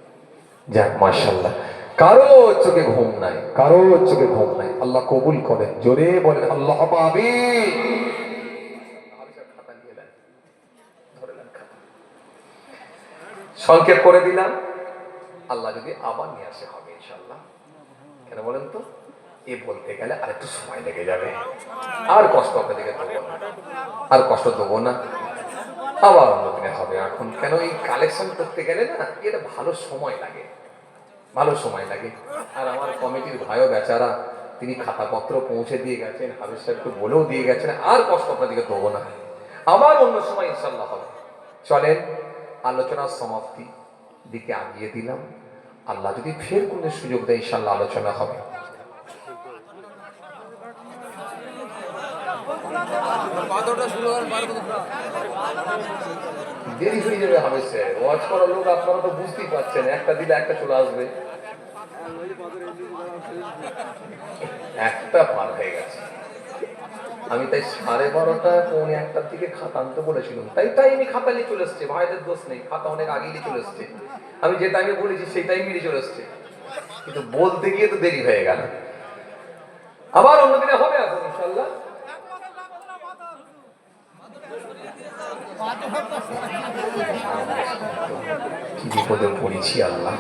যাক মাশাআল্লাহ, কারোর চোখে ঘুম নাই, কারোর চোখে ঘুম নাই। আল্লাহ কবুল করেন, জোরে বলেন আল্লাহ আমিন। খাতা নিয়ে নেন, ধরে নেন খাতা। সংক্ষেপ করে দিলাম, আল্লাহ যদি আবার নিয়ে আসে হবে ইনশাআল্লাহ। কেন বলেন তো, এ বলতে গেলে আর একটু সময় লেগে যাবে, আর কষ্ট আপনাদেরকে দেবো না, আর কষ্ট দেবো না, আবার অন্যদিনে হবে। এখন কেন এই কালেকশন করতে গেলে না এটা ভালো সময় লাগে, ভালো সময় লাগে। আর আমার কমিটির ভাইও বেচারা, তিনি খাতাপত্র পৌঁছে দিয়ে গেছেন, হাবিজ সাহেবকে বলেও দিয়ে গেছেন, আর কষ্ট আপনাদেরকে দেবো না, আবার অন্য সময় ইনশাল্লাহ হবে। চলেন আলোচনার সমাপ্তি দিকে আগিয়ে দিলাম, আল্লাহ যদি ফের কোনো সুযোগ দেয় ইনশাল্লাহ আলোচনা হবে। দেরি হয়ে যাবে হাবিজ সাহেব, ওয়াজ করার লোক আপনারা তো বুঝতেই পারছেন, একটা দিলে একটা চলে আসবে, একটা পার হয়ে গেছে। আমি তাই 12:30 পৌনে 1টার দিকে খাতা আনতে বলেছিলাম, তাই আমি খাতা নিয়ে চলে এসছে, ভাইদের দোষ নেই, খাতা অনেক আগে নিয়ে চলে এসছে, আমি যে টাইমে বলেছি সেই টাইমে নিয়ে চলে এসছে, কিন্তু বলতে গিয়ে তো দেরি হয়ে গেল। আবার অন্যদিনে হবে এখন ইনশাল্লাহ। কি বিপদে পড়েছি আল্লাহ।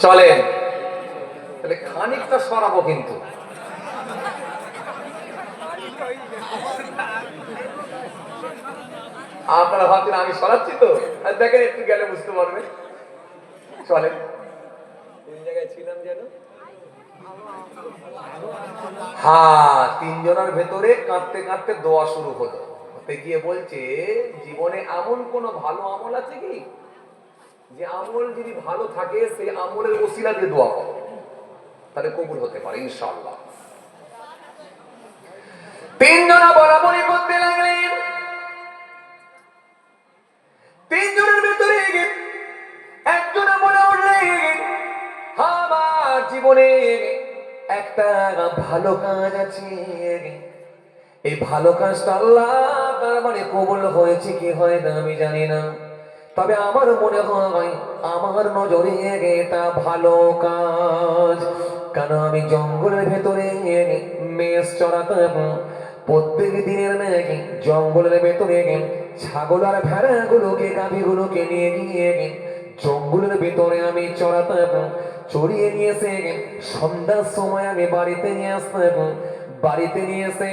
চলেন তাহলে খানিকটা সরাবো, কিন্তু আপনারা ভাবছেন আমি সরাচ্ছি তো, আর দেখেন একটু গেলে বুঝতে পারবে। চলেন, কোন জায়গায় ছিলাম যেন, হ্যাঁ, তিনজনের ভেতরে কাঁদতে কাঁদতে দোয়া শুরু হলো, হতে গিয়ে বলছে জীবনে এমন কোন ভালো আমল আছে কি, যে আমল যদি ভালো থাকে সেই আমলের ওসিলা দিয়ে দোয়া করো, তাহলে কবুল হতে পারে ইনশাআল্লাহ। তিনজনা বরাবরই করতে লাগলেন, তিনজনের ভেতরে একজনা বলে উঠলেন আমার জীবনে একটা ভালো কাজ আছে, এই ভালো কাজটা আল্লাহ তার মানে কবুল হয়েছে কি হয় না আমি জানি না, তবে আমার মনে হয় আমার নজরে এটা ভালো কাজ। কারণ আমি জঙ্গলের ভেতরে মেষ চড়াতাম, প্রত্যেক দিনের নাকি জঙ্গলের ভেতরে ছাগল আর ভেড়াগুলোকে গাভীগুলোকে নিয়ে গিয়ে জঙ্গলের ভেতরে আমি চড়াতাম, চড়িয়ে নিয়ে এসে সন্ধ্যার সময় আমি বাড়িতে নিয়ে আসতাম, বাড়িতে নিয়ে এসে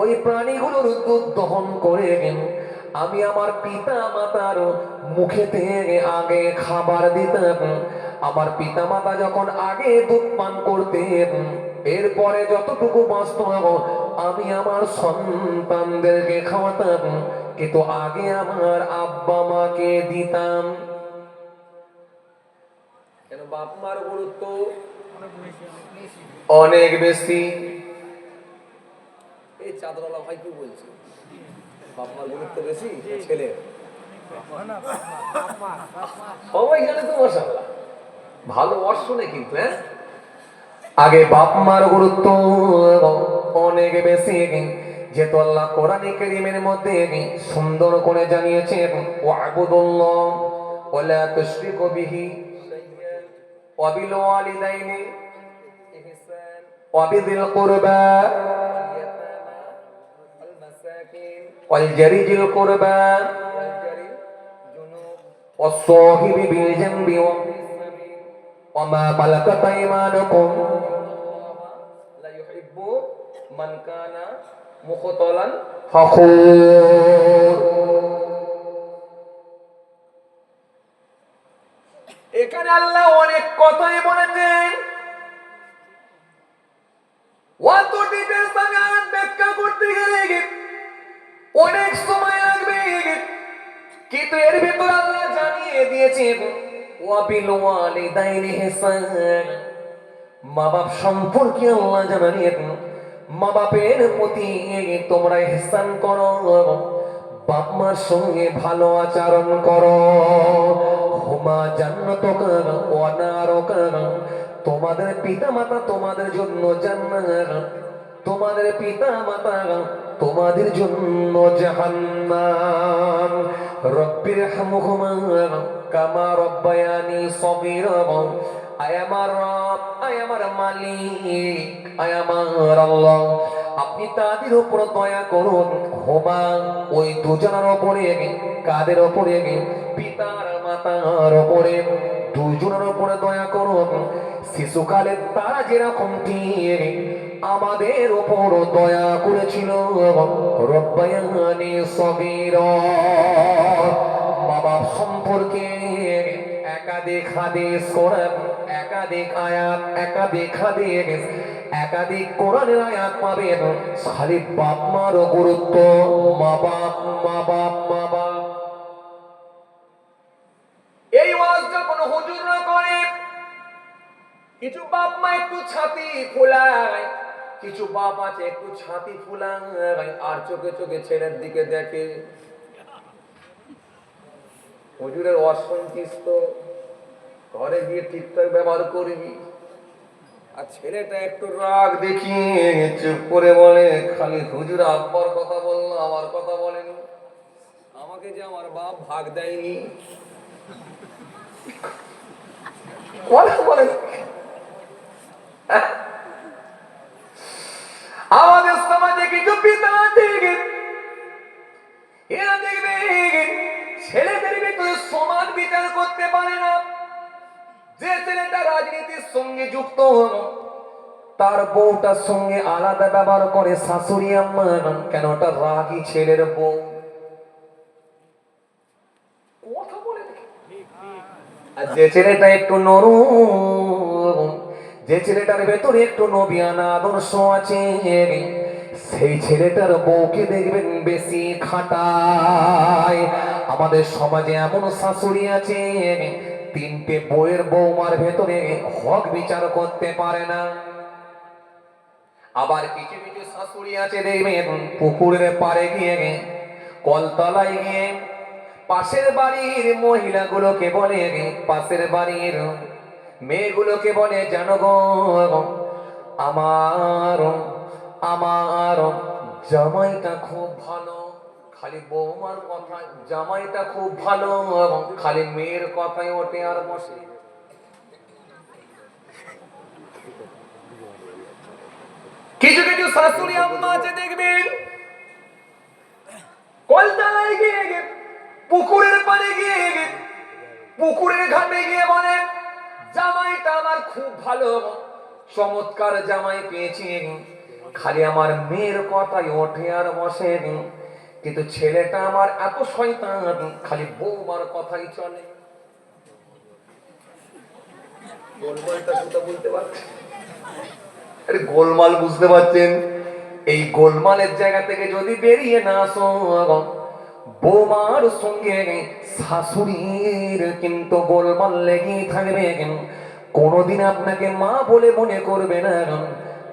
ওই প্রাণীগুলোর দুধ দহন করে আমি আমার পিতা মাতার মুখেতে আগে খাবার দিতাম। আমার পিতা মাতা যখন আগে দুধ পান করতেন, এরপরে যতটুকু বাঁচত আমি আমার সন্তানদেরকে খাওয়াতাম, কিন্তু আগে আমার আব্বা মাকে দিতাম। কেন বাপ মার গুরুত্ব অনেক বেশি। এই চাঁদওয়ালা ভাই কি বলছে, বাপ মার গুরুত্ব বেশি ছেলে, সবাই জানে তো মাশাআল্লাহ, ভালো ওয়াজ শুনে কিন্তু, হ্যাঁ আগে বাপ মার গুরুত্ব অনেক বেশি, যেহেতু আল্লাহ কোরআনে কারীমের মধ্যে সুন্দর করে জানিয়েছেন ওয়াবুদুল্লাহ ওয়ালা তুশরিকু বিহি শাইয়্যান ওয়া বিল ওয়ালিদাইনি ইহসান ওয়া বিযিল কুরবা ওয়াল ইয়াতামা ওয়াল মাসাকিন ওয়াল জারি যিল কুরবা ওয়াল জারি জুনুব ওয়াস সাহিবি বিল জানবি ওয়া ফিস সাবিল ওয়া মা মালাকাত আইমানুকুম লা ইউহিব্বু মান কানা মুখতালান ফখুর। এখানে আল্লাহ অনেক কথাই বলেছেন, অত ডিটেইলস আমি আর ব্যাখ্যা করতে গেলে অনেক সময় লাগবে, কিন্তু এর ভিতর আল্লাহ জানিয়ে দিয়েছেন ওয়াবিল ওয়ালিদাইনি ইহসান, মা বাপ সম্পর্কে আল্লাহ জানিয়েছেন মা বাপের প্রতি তোমরা ইহসান করো, বাপ মার সঙ্গে ভালো আচরণ করো। হুমা জান্নাতুকা ওয়া নারুকা, তোমাদের পিতা মাতা তোমাদের জন্য জান্নাত, তোমাদের পিতা মাতা তোমাদের জন্য জাহান্নাম। রব্বির হামহুমা কামা রব্বায়ানি সগীরা। আয় আমার রব, আয় আমার মালিক, আয় আমার আল্লাহ, আপনি তাদের উপর দয়া করুন। হোমা ওই দুজনের ওপরে, কাদের ওপরে? পিতার মাতার ওপরে, দুজনের উপরে দয়া করুন। শিশুকালে তারা যেরকম ঠিক আমাদের ওপর দয়া করেছিল। রব্বায়ানি সগীরা। বাবা সম্পর্কে একাধিক হাদিস কোরআন, একাধিক আয়াত, একাধিক হাদিস, একাধিক কোরআনের আয়াত পাবেন। খালি বাপ মার গুরুত্ব, মা বাপ, মা বাপ, মা বাপ। এই ওয়াজ যখন হুজুররা করে, কিছু বাপ মা একটু ছাতি ফুলায়, কিছু বাপ আছে একটু ছাতি ফুলায় আর চোখে চোখে ছেলের দিকে দেখে। হুজুরের অসন্তুষ্ট, ঘরে গিয়ে ঠিকঠাক ব্যবহার করবি। আর ছেলেটা একটু রাগ দেখিয়ে চুপ করে বলে, খালি হুজুর আব্বার কথা বললো, আমার কথা বলেনি, আমাকে যে আমার বাপ ভাগ দেয়নি। কথা বলে আমাদের সমাজে কিছু পিতা দেখে, এরা দেখবে ছেলেদের ভিতরে সমান বিচার করতে পারে না। যে ছেলেটা রাজনীতির সঙ্গে যুক্ত হলো, তার বউটার সঙ্গে আলাদা ব্যবহার করে শাশুড়ি আম্মা, কেন? ওটা রাগী ছেলের বউ। কথা বলে দেখি। আর যে ছেলেটা একটু নরম, যে ছেলেটার ভেতরে একটু নবিয়ানা আদর্শ আছে, সেই ছেলেটার বউকে দেখবেন বেশি খাটায়। আমাদের সমাজে এমন শাশুড়ি আছে, তিনটে বউয়ের বৌমার ভেতরে হক বিচার করতে পারে না। আবার কিছু কিছু শাশুড়ি আছে দেখবেন পুকুরের পাড়ে গিয়ে, কলতলায় গিয়ে পাশের বাড়ির মহিলাগুলোকে বলে, পাশের বাড়ির মেয়েগুলোকে বলে, জানো গো, আমার আমার জামাইটা খুব ভালো। খালি বৌমার কথা, জামাইটা খুব ভালো, খালি মেয়ের কথাই ওঠে আর বসে। কিছু কিছু শাশুড়ি আম্মা আছে দেখবেন, কলতলায় গিয়ে, পুকুরের পাড়ে গিয়ে, পুকুরের ঘাটে গিয়ে বলে, জামাইটা আমার খুব ভালো, চমৎকার জামাই পেয়েছি, খালি আমার মেয়ের কথাই ওঠে আর বসে। কিন্তু ছেলেটা আমার এত শয়তান, খালি বৌমার কথাই চলে। গোলমালটা কথা বলতে পারছেন? আরে গোলমাল বুঝতে পারছেন? এই গোলমালের জায়গা থেকে যদি বেরিয়ে না আসো, বৌমার সঙ্গে শাশুড়ির কিন্তু গোলমাল লেগেই থাকবে। কোনোদিন আপনাকে মা বলে মনে করবে না,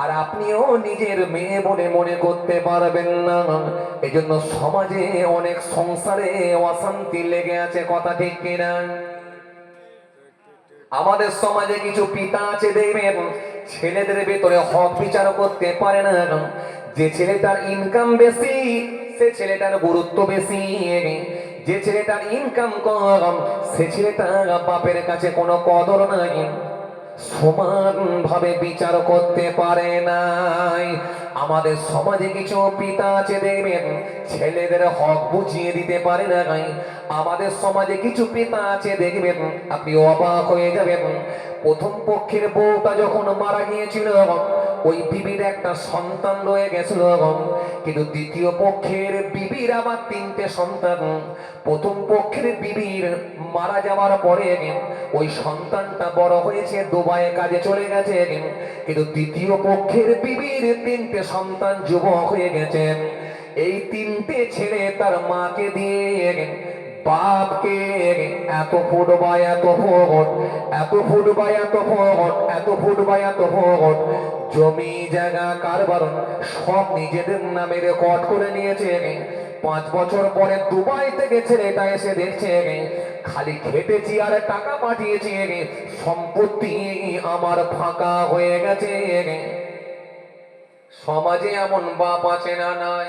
আর আপনিও নিজের মেয়ে বলে মনে করতে পারবেন না। এই জন্য সমাজে অনেক সংসারে অশান্তি লেগে আছে, কথা ঠিক কিনা? আমাদের সমাজে কিছু পিতা আছে দেখবেন, ছেলেদের ভেতরে হক বিচার করতে পারে না। যে ছেলেটার ইনকাম বেশি, সে ছেলেটার গুরুত্ব বেশি। যে ছেলেটার ইনকাম কম, সে ছেলেটার বাপের কাছে কোনো কদর নাই, সমান ভাবে বিচার করতে পারে নাই। আমাদের সমাজে কিছু পিতা আছে দেখবেন, ছেলেদের হক বুঝিয়ে দিতে পারে না। আমাদের সমাজে কিছু পিতা আছে দেখবেন, আপনি অবাক হয়ে যাবেন, প্রথম পক্ষের বউটা যখন মারা গিয়েছিল, ওই বিবির একটা সন্তান রয়ে গেছিল, কিন্তু দ্বিতীয় পক্ষের বিবির আবার তিনটে সন্তান। প্রথম পক্ষের বিবির মারা যাওয়ার পরে ওই সন্তানটা বড় হয়েছে, দুবাইয়ে কাজে চলে গেছে, কিন্তু দ্বিতীয় পক্ষের বিবির তিনটে সন্তান যুবক হয়ে গেছে। এই তিনটে ছেলে তার মাকে দিয়ে বাপকে এত ফুট বা এত ফুট, এত ফুট বা এত ফুট, এত ফুট বা এত ফুট জমি জায়গা কারবার সব নিজেদের নামে রেকর্ড করে নিয়েছে। 5 বছর পরে দুবাই থেকে ছেলেটা এসে দেখছে খালি খেটেছি আর টাকা পাঠিয়েছি, সম্পত্তি আমার ফাঁকা হয়ে গেছে। সমাজে এমন বাপ আছে না নাই?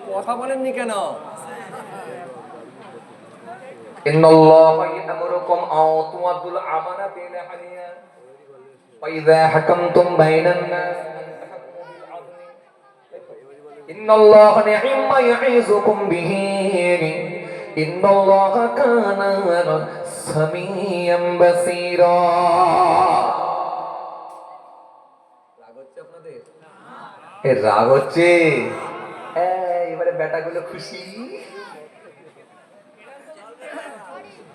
কথা বলেননি কেন? ইন্নাল্লাহা ইয়া'মুরুকুম আন তু'আদ্দুল আমানাতি ইলা আহলিহা ওয়া ইযা হাকামতুম বাইনান নাস আন তাহকুমু বিল আদলি ইন্নাল্লাহা নি'ম্মা ইয়া'iযুকুম বিহি ইন্নাল্লাহা কানা সামিয়াম বাসীরা। রাগ হচ্ছে আপনাদের? রাগ হচ্ছে? এবারে বেটাগুলো খুশি,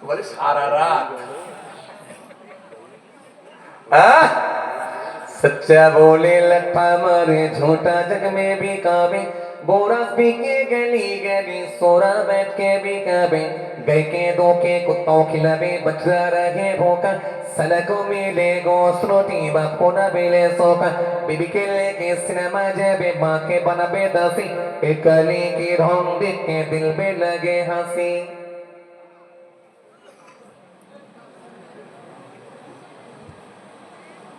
বলে সারা রাত। सच्चा बोले लट्ठा मारे झूठा जग में भी काबे बोरस भी के गली गली सोरा बैठ के भी काबे गए के दो के कुत्तों खिलावे बच्चा रहे भूखा सड़कों में ले गोश्त रोटी बापो न बेले सोखा बीबी के लेके सिनेमा जाबे माँ के बनाबे दासी एक कली की ढोंग देख के दिल में लगे हंसी।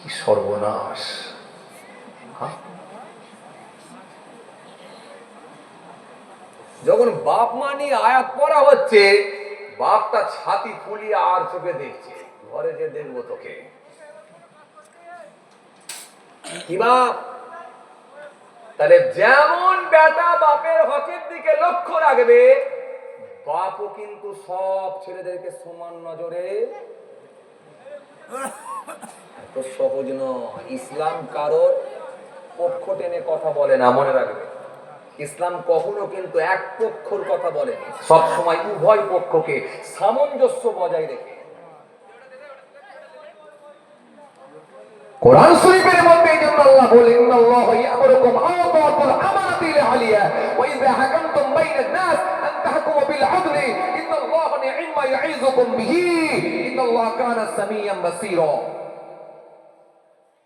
কি সর্বনাশ! যখন বাপ মা নিয়ে আয়াত পড়া হচ্ছে, বাপটা ছাতি ফুলিয়ে আর চোখে দেখছে, ঘরে যে দেখবো তোকে। কি বাপ? তাহলে যেমন বেটা বাপের হকের দিকে লক্ষ্য রাখবে, বাপও কিন্তু সব ছেলেদেরকে সমান নজরে। এত সহজ নয়। ইসলাম কারোর পক্ষ টেনে কথা বলে না, মনে রাখবে। ইসলাম কখনো কিন্তু এক পক্ষর কথা বলেনি, সব সময় উভয় পক্ষকে সামঞ্জস্য বজায় রেখে। কোরআন শরীফের মধ্যে এই জন্য আল্লাহ বলেন ইন্নাল্লাহা ইয়া'মুরুকুম আন তু'আদ্দুল আমানাতি ইলা আহলিহা ওয়া ইযা হাকামতুম বাইনান নাস আন তাহকুমু বিল আদলি ইন্নাল্লাহা নি'ম্মা ইয়া'iযুকুম বিহি ইন্নাল্লাহা কানা সামিয়াম বাসীরা।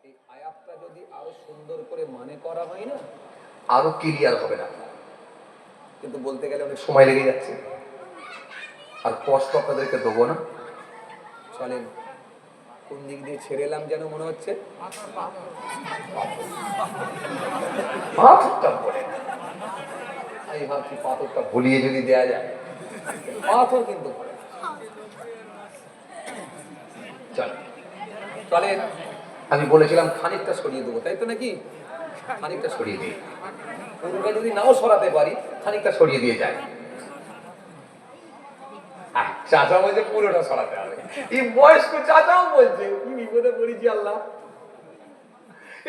এই আয়াতটা যদি আরো সুন্দর করে মানে করা হয় না, আরো ক্লিয়ার হবে না, কিন্তু বলতে গেলে অনেক সময় লেগে যাচ্ছে, আর কষ্ট আপনাদেরকে দেবো না। চলেন, কোন দিক দিয়ে ছেড়ে এলাম যেন মনে হচ্ছে? পাথরটা বলে আমি ভাবছি পাথরটা ভুলিয়ে যদি দেয়া যায়, পাথর কিন্তু বলে। চলেন, আমি বলেছিলাম খানিকটা সরিয়ে দেবো, তাই তো নাকি? খানিকটা সরিয়ে দিই, পুরোটা যদি নাও সরাতে পারি, খানিকটা সরিয়ে দিয়ে যায়। চাচা বলছে পুরোটা সরাতে হবে। এই বয়স্ক চাচাও বলছে, কি বিপদে পড়েছি আল্লাহ।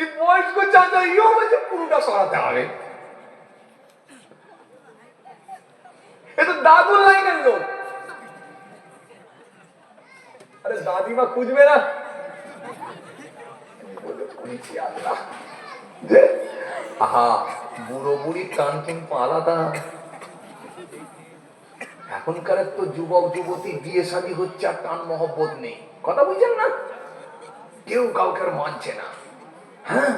এই বয়স্ক চাচা ইও বলছে পুরোটা সরাতে হবে। এ তো দাদুর লাইনের লোক। আরে দাদিমা খুঁজবে না? আল্লাহ, আহা, বুড়ো বুড়ির টান কিন্তু আলাদা। এখনকার তো যুবক যুবতী বিয়ে শাদী হচ্ছে আর টান মহব্বত নেই, কথা বুঝছেন না? কেউ কাউকে মানছে না। হ্যাঁ,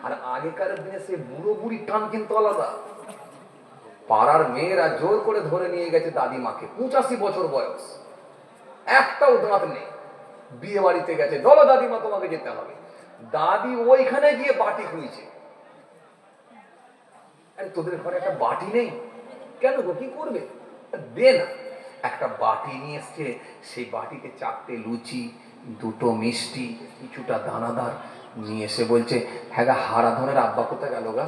আর আগেকার দিনে সে বুড়ো বুড়ির টান কিন্তু আলাদা। পাড়ার মেয়েরা জোর করে ধরে নিয়ে গেছে দাদিমাকে, 85 বছর বয়স, একটাও দাঁত নেই, বিয়ে বাড়িতে গেছে, চলো দাদিমা তোমাকে যেতে হবে। দাদি ওইখানে গিয়ে বাটি খুঁজছে। আরে তোদের ঘরে একটা বাটি নেই কেন গো, কি করবে? দে না। একটা বাটি নিয়ে এসছে, সেই বাটিতে 4টে লুচি, 2টো মিষ্টি, কিছুটা দানাদার নিয়ে এসে বলছে, হ্যাঁ গা, হারাধনের আব্বা কোথায় গেল গা?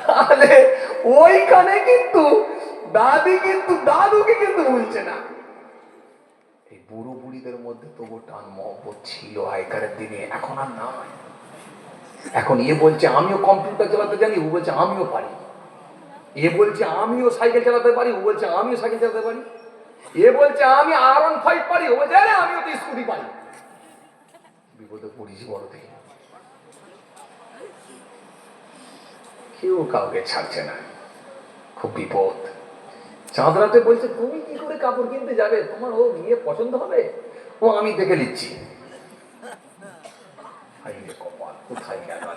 তাহলে ওইখানে কিন্তু দাদি কিন্তু দাদুকে কিন্তু ভুলছে না। এই বুড়ো বুড়িদের মধ্যে তবু টান মহব্বত ছিল আগেকার দিনে, এখন আর নাই। এখন এ বলছে আমিও কম্পিউটার চালাতে জানি, ও বলছে আমিও পারি। এ বলছে আমিও সাইকেল চালাতে পারি, ও বলছে আমিও সাইকেল চালাতে পারি। এ বলছে আমি R15 পারি, ও বলছে আরে আমিও তো স্কুটি পারি। বিপদে পড়িস বড় থেকে, কেউ কাউকে ছাড়ছে না, খুব বিপদ। চাঁদ রাতে বলছে তুমি কি করে কাপড় কিনতে যাবে, তোমার ও গিয়ে পছন্দ হবে? ও আমি দেখে নিচ্ছি।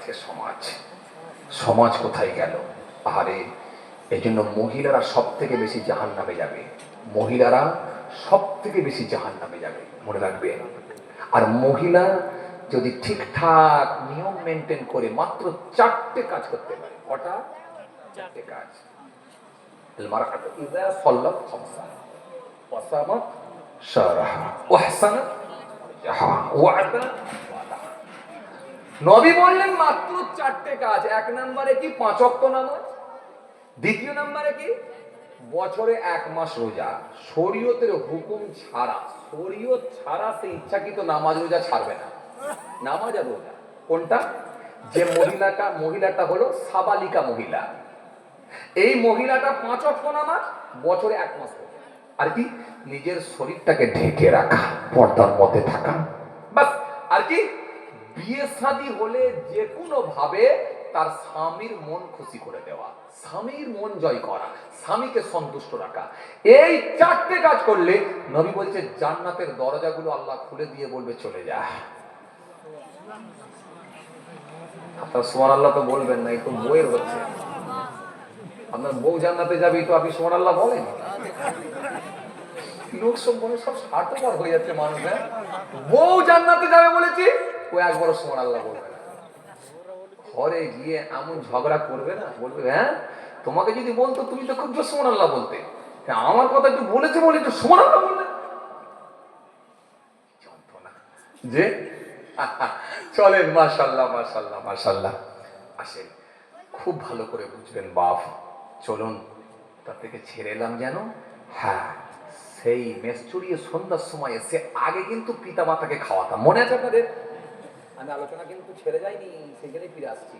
আজকে সমাজ, সমাজ কোথায় গেল? আরে এই জন্য মহিলারা সব থেকে বেশি জাহান্নামে যাবে, মহিলারা সব থেকে বেশি জাহান্নামে যাবে, মনে রাখবে। আর মহিলা যদি ঠিকঠাক নিয়ম মেনটেন করে মাত্র 4টে কাজ করতে পারে। কটা? 4টে কাজ। المرأة إذا صلت خمسا وصامت شهرها وأحسنت فرجها وأعتنت مالها। নবী বললেন মাত্র 4টে কাজ। 1 নম্বরে কি? 5 ওয়াক্ত নামাজ। দ্বিতীয় নম্বরে কি? বছরে 1 মাস রোজা। শরীয়তের হুকুম ছাড়া, শরীয়ত ছাড়া সে ইচ্ছাকৃত নামাজ রোজা ছাড়বে না। নামাজ আর রোজা কোনটা? যে মহিলাটা হলো সাবালিকা মহিলা, এই মহিলাটা 5 ওয়াক্ত নামাজ, বছরে 1 মাস রোজা। আর কি? নিজের শরীরটাকে ঢেকে রাখা, পর্দার মধ্যে থাকা, বাস। আর কি? বিয়ে শাদী হলে যে কোনো ভাবে তার স্বামীর মন খুশি করে দেওয়া, স্বামীর মন জয় করা, স্বামীকে সন্তুষ্ট রাখা। এই 4টে কাজ করলে নবী বলছে জান্নাতের দরজাগুলো আল্লাহ খুলে দিয়ে বলবে চলে যা। আপনার সুবহানাল্লাহ তো বলবেন না, এই তো বইয়ের হচ্ছে। আপনার বউ জান্নাতে যাবে তো আপনি সুবহানাল্লাহ বলেন? লোক সব বলে, সব স্বার্থপর হয়ে যাচ্ছে মানুষ। হ্যাঁ, বউ জান্নাতে যাবে বলেছি, ও একবারও সুবহানাল্লাহ বলবে না। ঘরে গিয়ে এমন ঝগড়া করবে না, বলবে হ্যাঁ তোমাকে যদি বলতো তুমি তো খুব জোর সুবহানাল্লাহ বলতে, আমার কথা একটু বলেছে বলে একটু সুবহানাল্লাহ বললে। যন্ত্রণা যে চলেন, মাশাআল্লাহ মাশাআল্লাহ মাশাআল্লাহ। আসেন, খুব ভালো করে বুঝবেন বাপ। চলুন, তার থেকে ছেড়ে এলাম যেন। হ্যাঁ, সেই মেস চড়িয়ে সন্ধ্যার সময় এসে আগে কিন্তু পিতা মাতাকে খাওয়াতাম, মনে আছে আপনাদের? আমি আলোচনা কিন্তু ছেড়ে যাইনি, সেখানে ফিরে আসছি।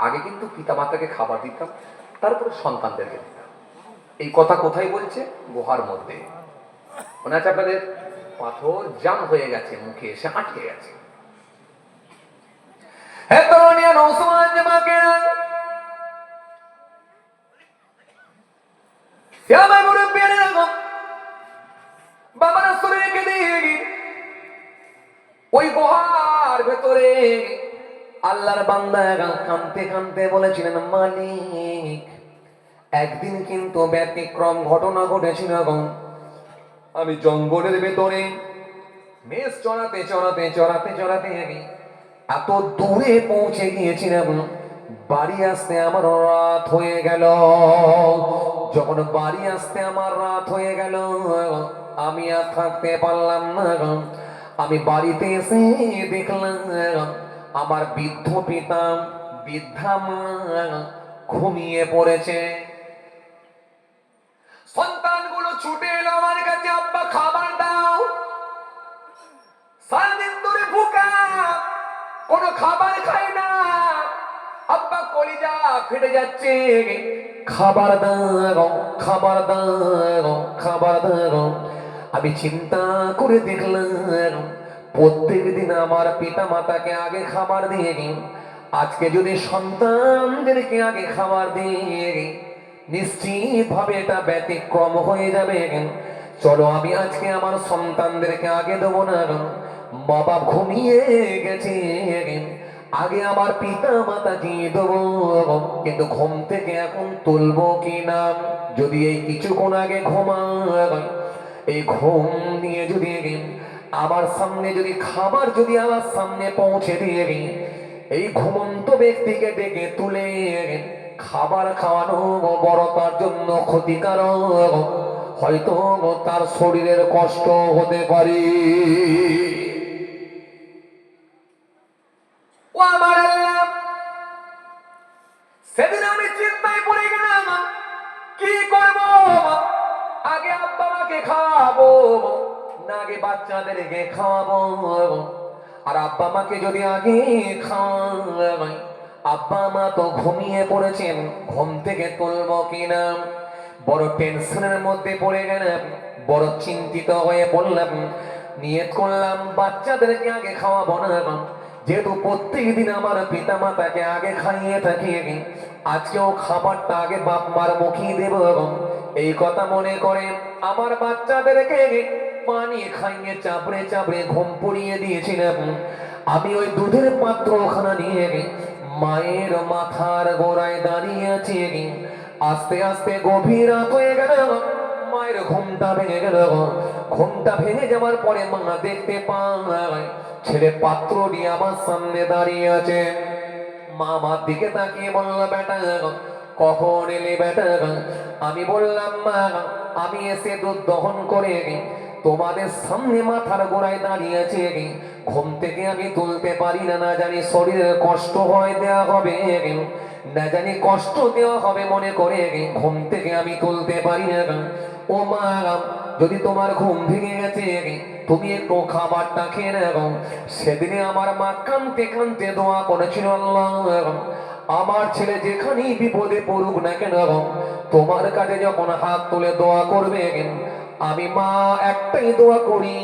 আগে কিন্তু পিতা মাতাকে খাবার দিতাম, তারপরে সন্তানদেরকে দিতাম। এই কথা কোথায় বলছে? গুহার মধ্যে, মনে আছে আপনাদের? পাথর জাম হয়ে গেছে, মুখে এসে আটকে গেছে। হ্যাঁ তরুণী নৌসমান জামাকে বাবার শরীরকে দিয়ে ওই গুহার ভেতরে আল্লাহর বান্দা কাঁদতে কাঁদতে বলেছিলেন, মালিক একদিন কিন্তু ব্যতিক্রম ঘটনা ঘটেছিল। আমি জঙ্গলের ভেতরে মেষ চড়াতে চড়াতে চড়াতে চড়াতে এত দূরে পৌঁছে গিয়েছিলাম, বাড়ি আসতে আমার রাত হয়ে গেল। যখন বাড়ি আসতে আমার রাত হয়ে গেল, আমি আর থাকতে পারলাম না। আমি বাড়িতে এসে দেখলাম আমার বৃদ্ধ পিতা, বৃদ্ধা মা ঘুমিয়ে পড়েছে। সন্তানগুলো ছুটে এলো আমার কাছে, আব্বা খাবার দাও। সারাদিন ধরে ভুকা, কোনো খাবার খাই না, আব্বা কলিজা ফেটে যাচ্ছে, খাবার দাও খাবার দাও খাবার দাও। আমি চিন্তা করে দেখলাম প্রত্যেক দিন আমার পিতা মাতাকে আগে খাবার দিয়ে আজকে যদি সন্তানদেরকে আগে খাবার দিয়ে নিশ্চিত ভাবে এটা ব্যতিক্রম হয়ে যাবে। চলো আমি আজকে আমার সন্তানদেরকে আগে দেবো না, বাবা ঘুমিয়ে গেছে, আগে আমার পিতা মাতাকে দেবো। কিন্তু ঘুম থেকে এখন তুলবো কিনা, যদি এই কিছুক্ষণ আগে ঘুমায়, এই ঘুম নিয়ে যদি আমার সামনে যদি খাবার যদি আমার সামনে পৌঁছে দিয়ে এই ঘুমন্ত ব্যক্তিকে ডেকে তুলে খাবার খাওয়ানো বড় তার জন্য ক্ষতিকারক, হয়তো তার শরীরের কষ্ট হতে পারে। ও আমার আল্লাহ, সেদিন আমি চিন্তায় পড়ে গেলাম কি করব, আগে আব্বা মাকে খাওয়াবো না আগে বাচ্চাদেরকে খাওয়াবো। আর আব্বা মাকে যদি আগে খাওয়াই, আব্বা মা তো ঘুমিয়ে পড়েছেন, ঘুম থেকে তুলবো কিনা, বড় টেনশনের মধ্যে পড়ে গেলাম, বড় চিন্তিত হয়ে পড়লাম। নিয়ত করলাম বাচ্চাদেরকে আগে খাওয়াবো না, যেহেতু প্রত্যেক দিন আমার পিতা মাতাকে আগে খাইয়ে থাকি, আজকেও খাবারটা আগে বাপ মার মুখেই দেব। এই কথা মনে করে আমার বাচ্চাদেরকে পানি খাইয়ে চাপড়ে চাপড়ে ঘুম পড়িয়ে দিয়েছিলাম। আমি ওই দুধের পাত্র ওখানে নিয়ে মায়ের মাথার গোড়ায় দাঁড়িয়ে আছি। আস্তে আস্তে গভীর রাত হয়ে গেল, মায়ের ঘুমটা ভেঙে গেল। ঘুমটা ভেঙে যাওয়ার পরে মা দেখতে পায় ছেলে পাত্রটি আমার সামনে দাঁড়িয়ে আছে। মা আমার দিকে তাকিয়ে বলল, বেটা কখন এলে বেটা? আমি বললাম, মা আমি এসে দুধ দহন করে তোমাদের সামনে মাথার গোড়ায় দাঁড়িয়ে আছি। ঘুম থেকে আমি তুলতে পারি না, না জানি শরীরে কষ্ট হয় দেওয়া হবে, না জানি কষ্ট দেওয়া হবে মনে করে ঘুম থেকে আমি তুলতে পারি না। ও মা, যদি তোমার ঘুম ভেঙে গেছে তুমি একটু খাবারটা খেয়ে নাও। সেদিনে আমার মা কাঁদতে কাঁদতে দোয়া করেছিল, আল্লাহ আমার ছেলে যেখানেই বিপদে পড়ুক না কেন, তোমার কাছে যখন হাত তুলে দোয়া করবে আমি মা একটাই দোয়া করি,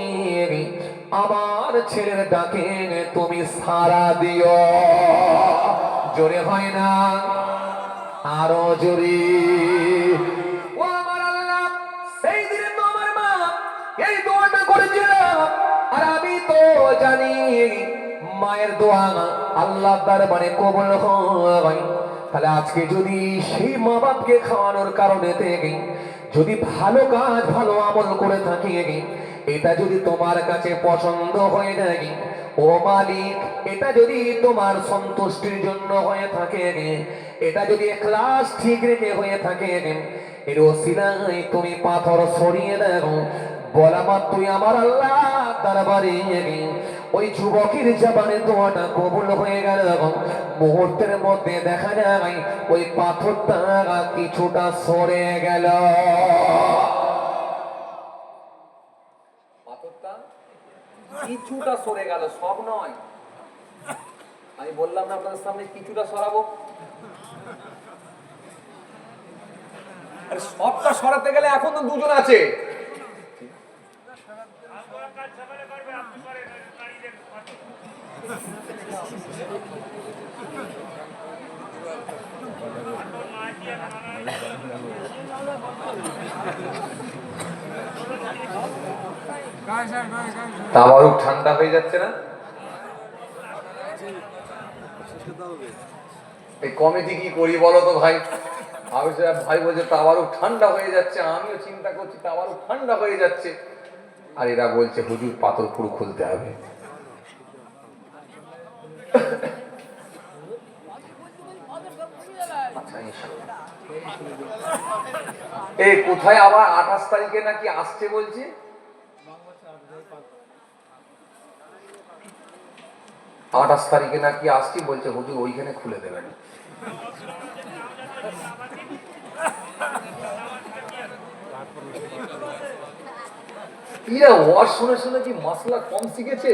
আমার ছেলের ডাকে তুমি সাড়া দিও। জোরে হয় না, আরো জোরে। ও আমার আল্লাহ, সেই দিনে তো আমার মা এই দোয়াটা করেছিল, আর আমি তো জানি মায়ের দোয়া আল্লাহর দরবারে কবুল হয়। তাহলে আজকে যদি সেই মা বাপকে খাওয়ানোর কারণে থেকে যদি ভালো কাজ ভালো আমল করে থাকি, এটা যদি তোমার কাছে পছন্দ হয়ে যায়, ও মালিক এটা যদি তোমার সন্তুষ্টির জন্য হয়ে থাকে, এটা যদি ইখলাস ঠিক রেখে হয়ে থাকে, এর ওসিলায় তুমি পাথর সরিয়ে দাও। বলা মাত্রই আমার আল্লাহ দরবারে ওই যুবকের জবানে দোয়াটা কবুল হয়ে গেল। মুহূর্তের মধ্যে দেখা যায় ওই পাথরটা কিছুটা সরে গেল। পাথরটা কিছুটা সরে গেল, সব নয়। আমি বললাম না আপনাদের সামনে কিছুটা সরাবো, আরে সবটা সরাতে গেলে এখন তো দুজন আছে। তাবারুক ঠান্ডা হয়ে যাচ্ছে না? এই কমিটি কি করি বলো তো ভাই? আমি ভাই বলছে তাবারুক ঠান্ডা হয়ে যাচ্ছে, আমিও চিন্তা করছি তাবারুক ঠান্ডা হয়ে যাচ্ছে, আর এরা বলছে হুজুর পাথর পুরো খুলতে হবে। এই কোথায় আবার 28 তারিখে নাকি আসছে বলছে? 28 তারিখে নাকি আসছি বলছে, হুজুর ওইখানে খুলে দেবেন। এরা ওয়াজ শুনে শুনে কি মাসলা কম শিখেছে?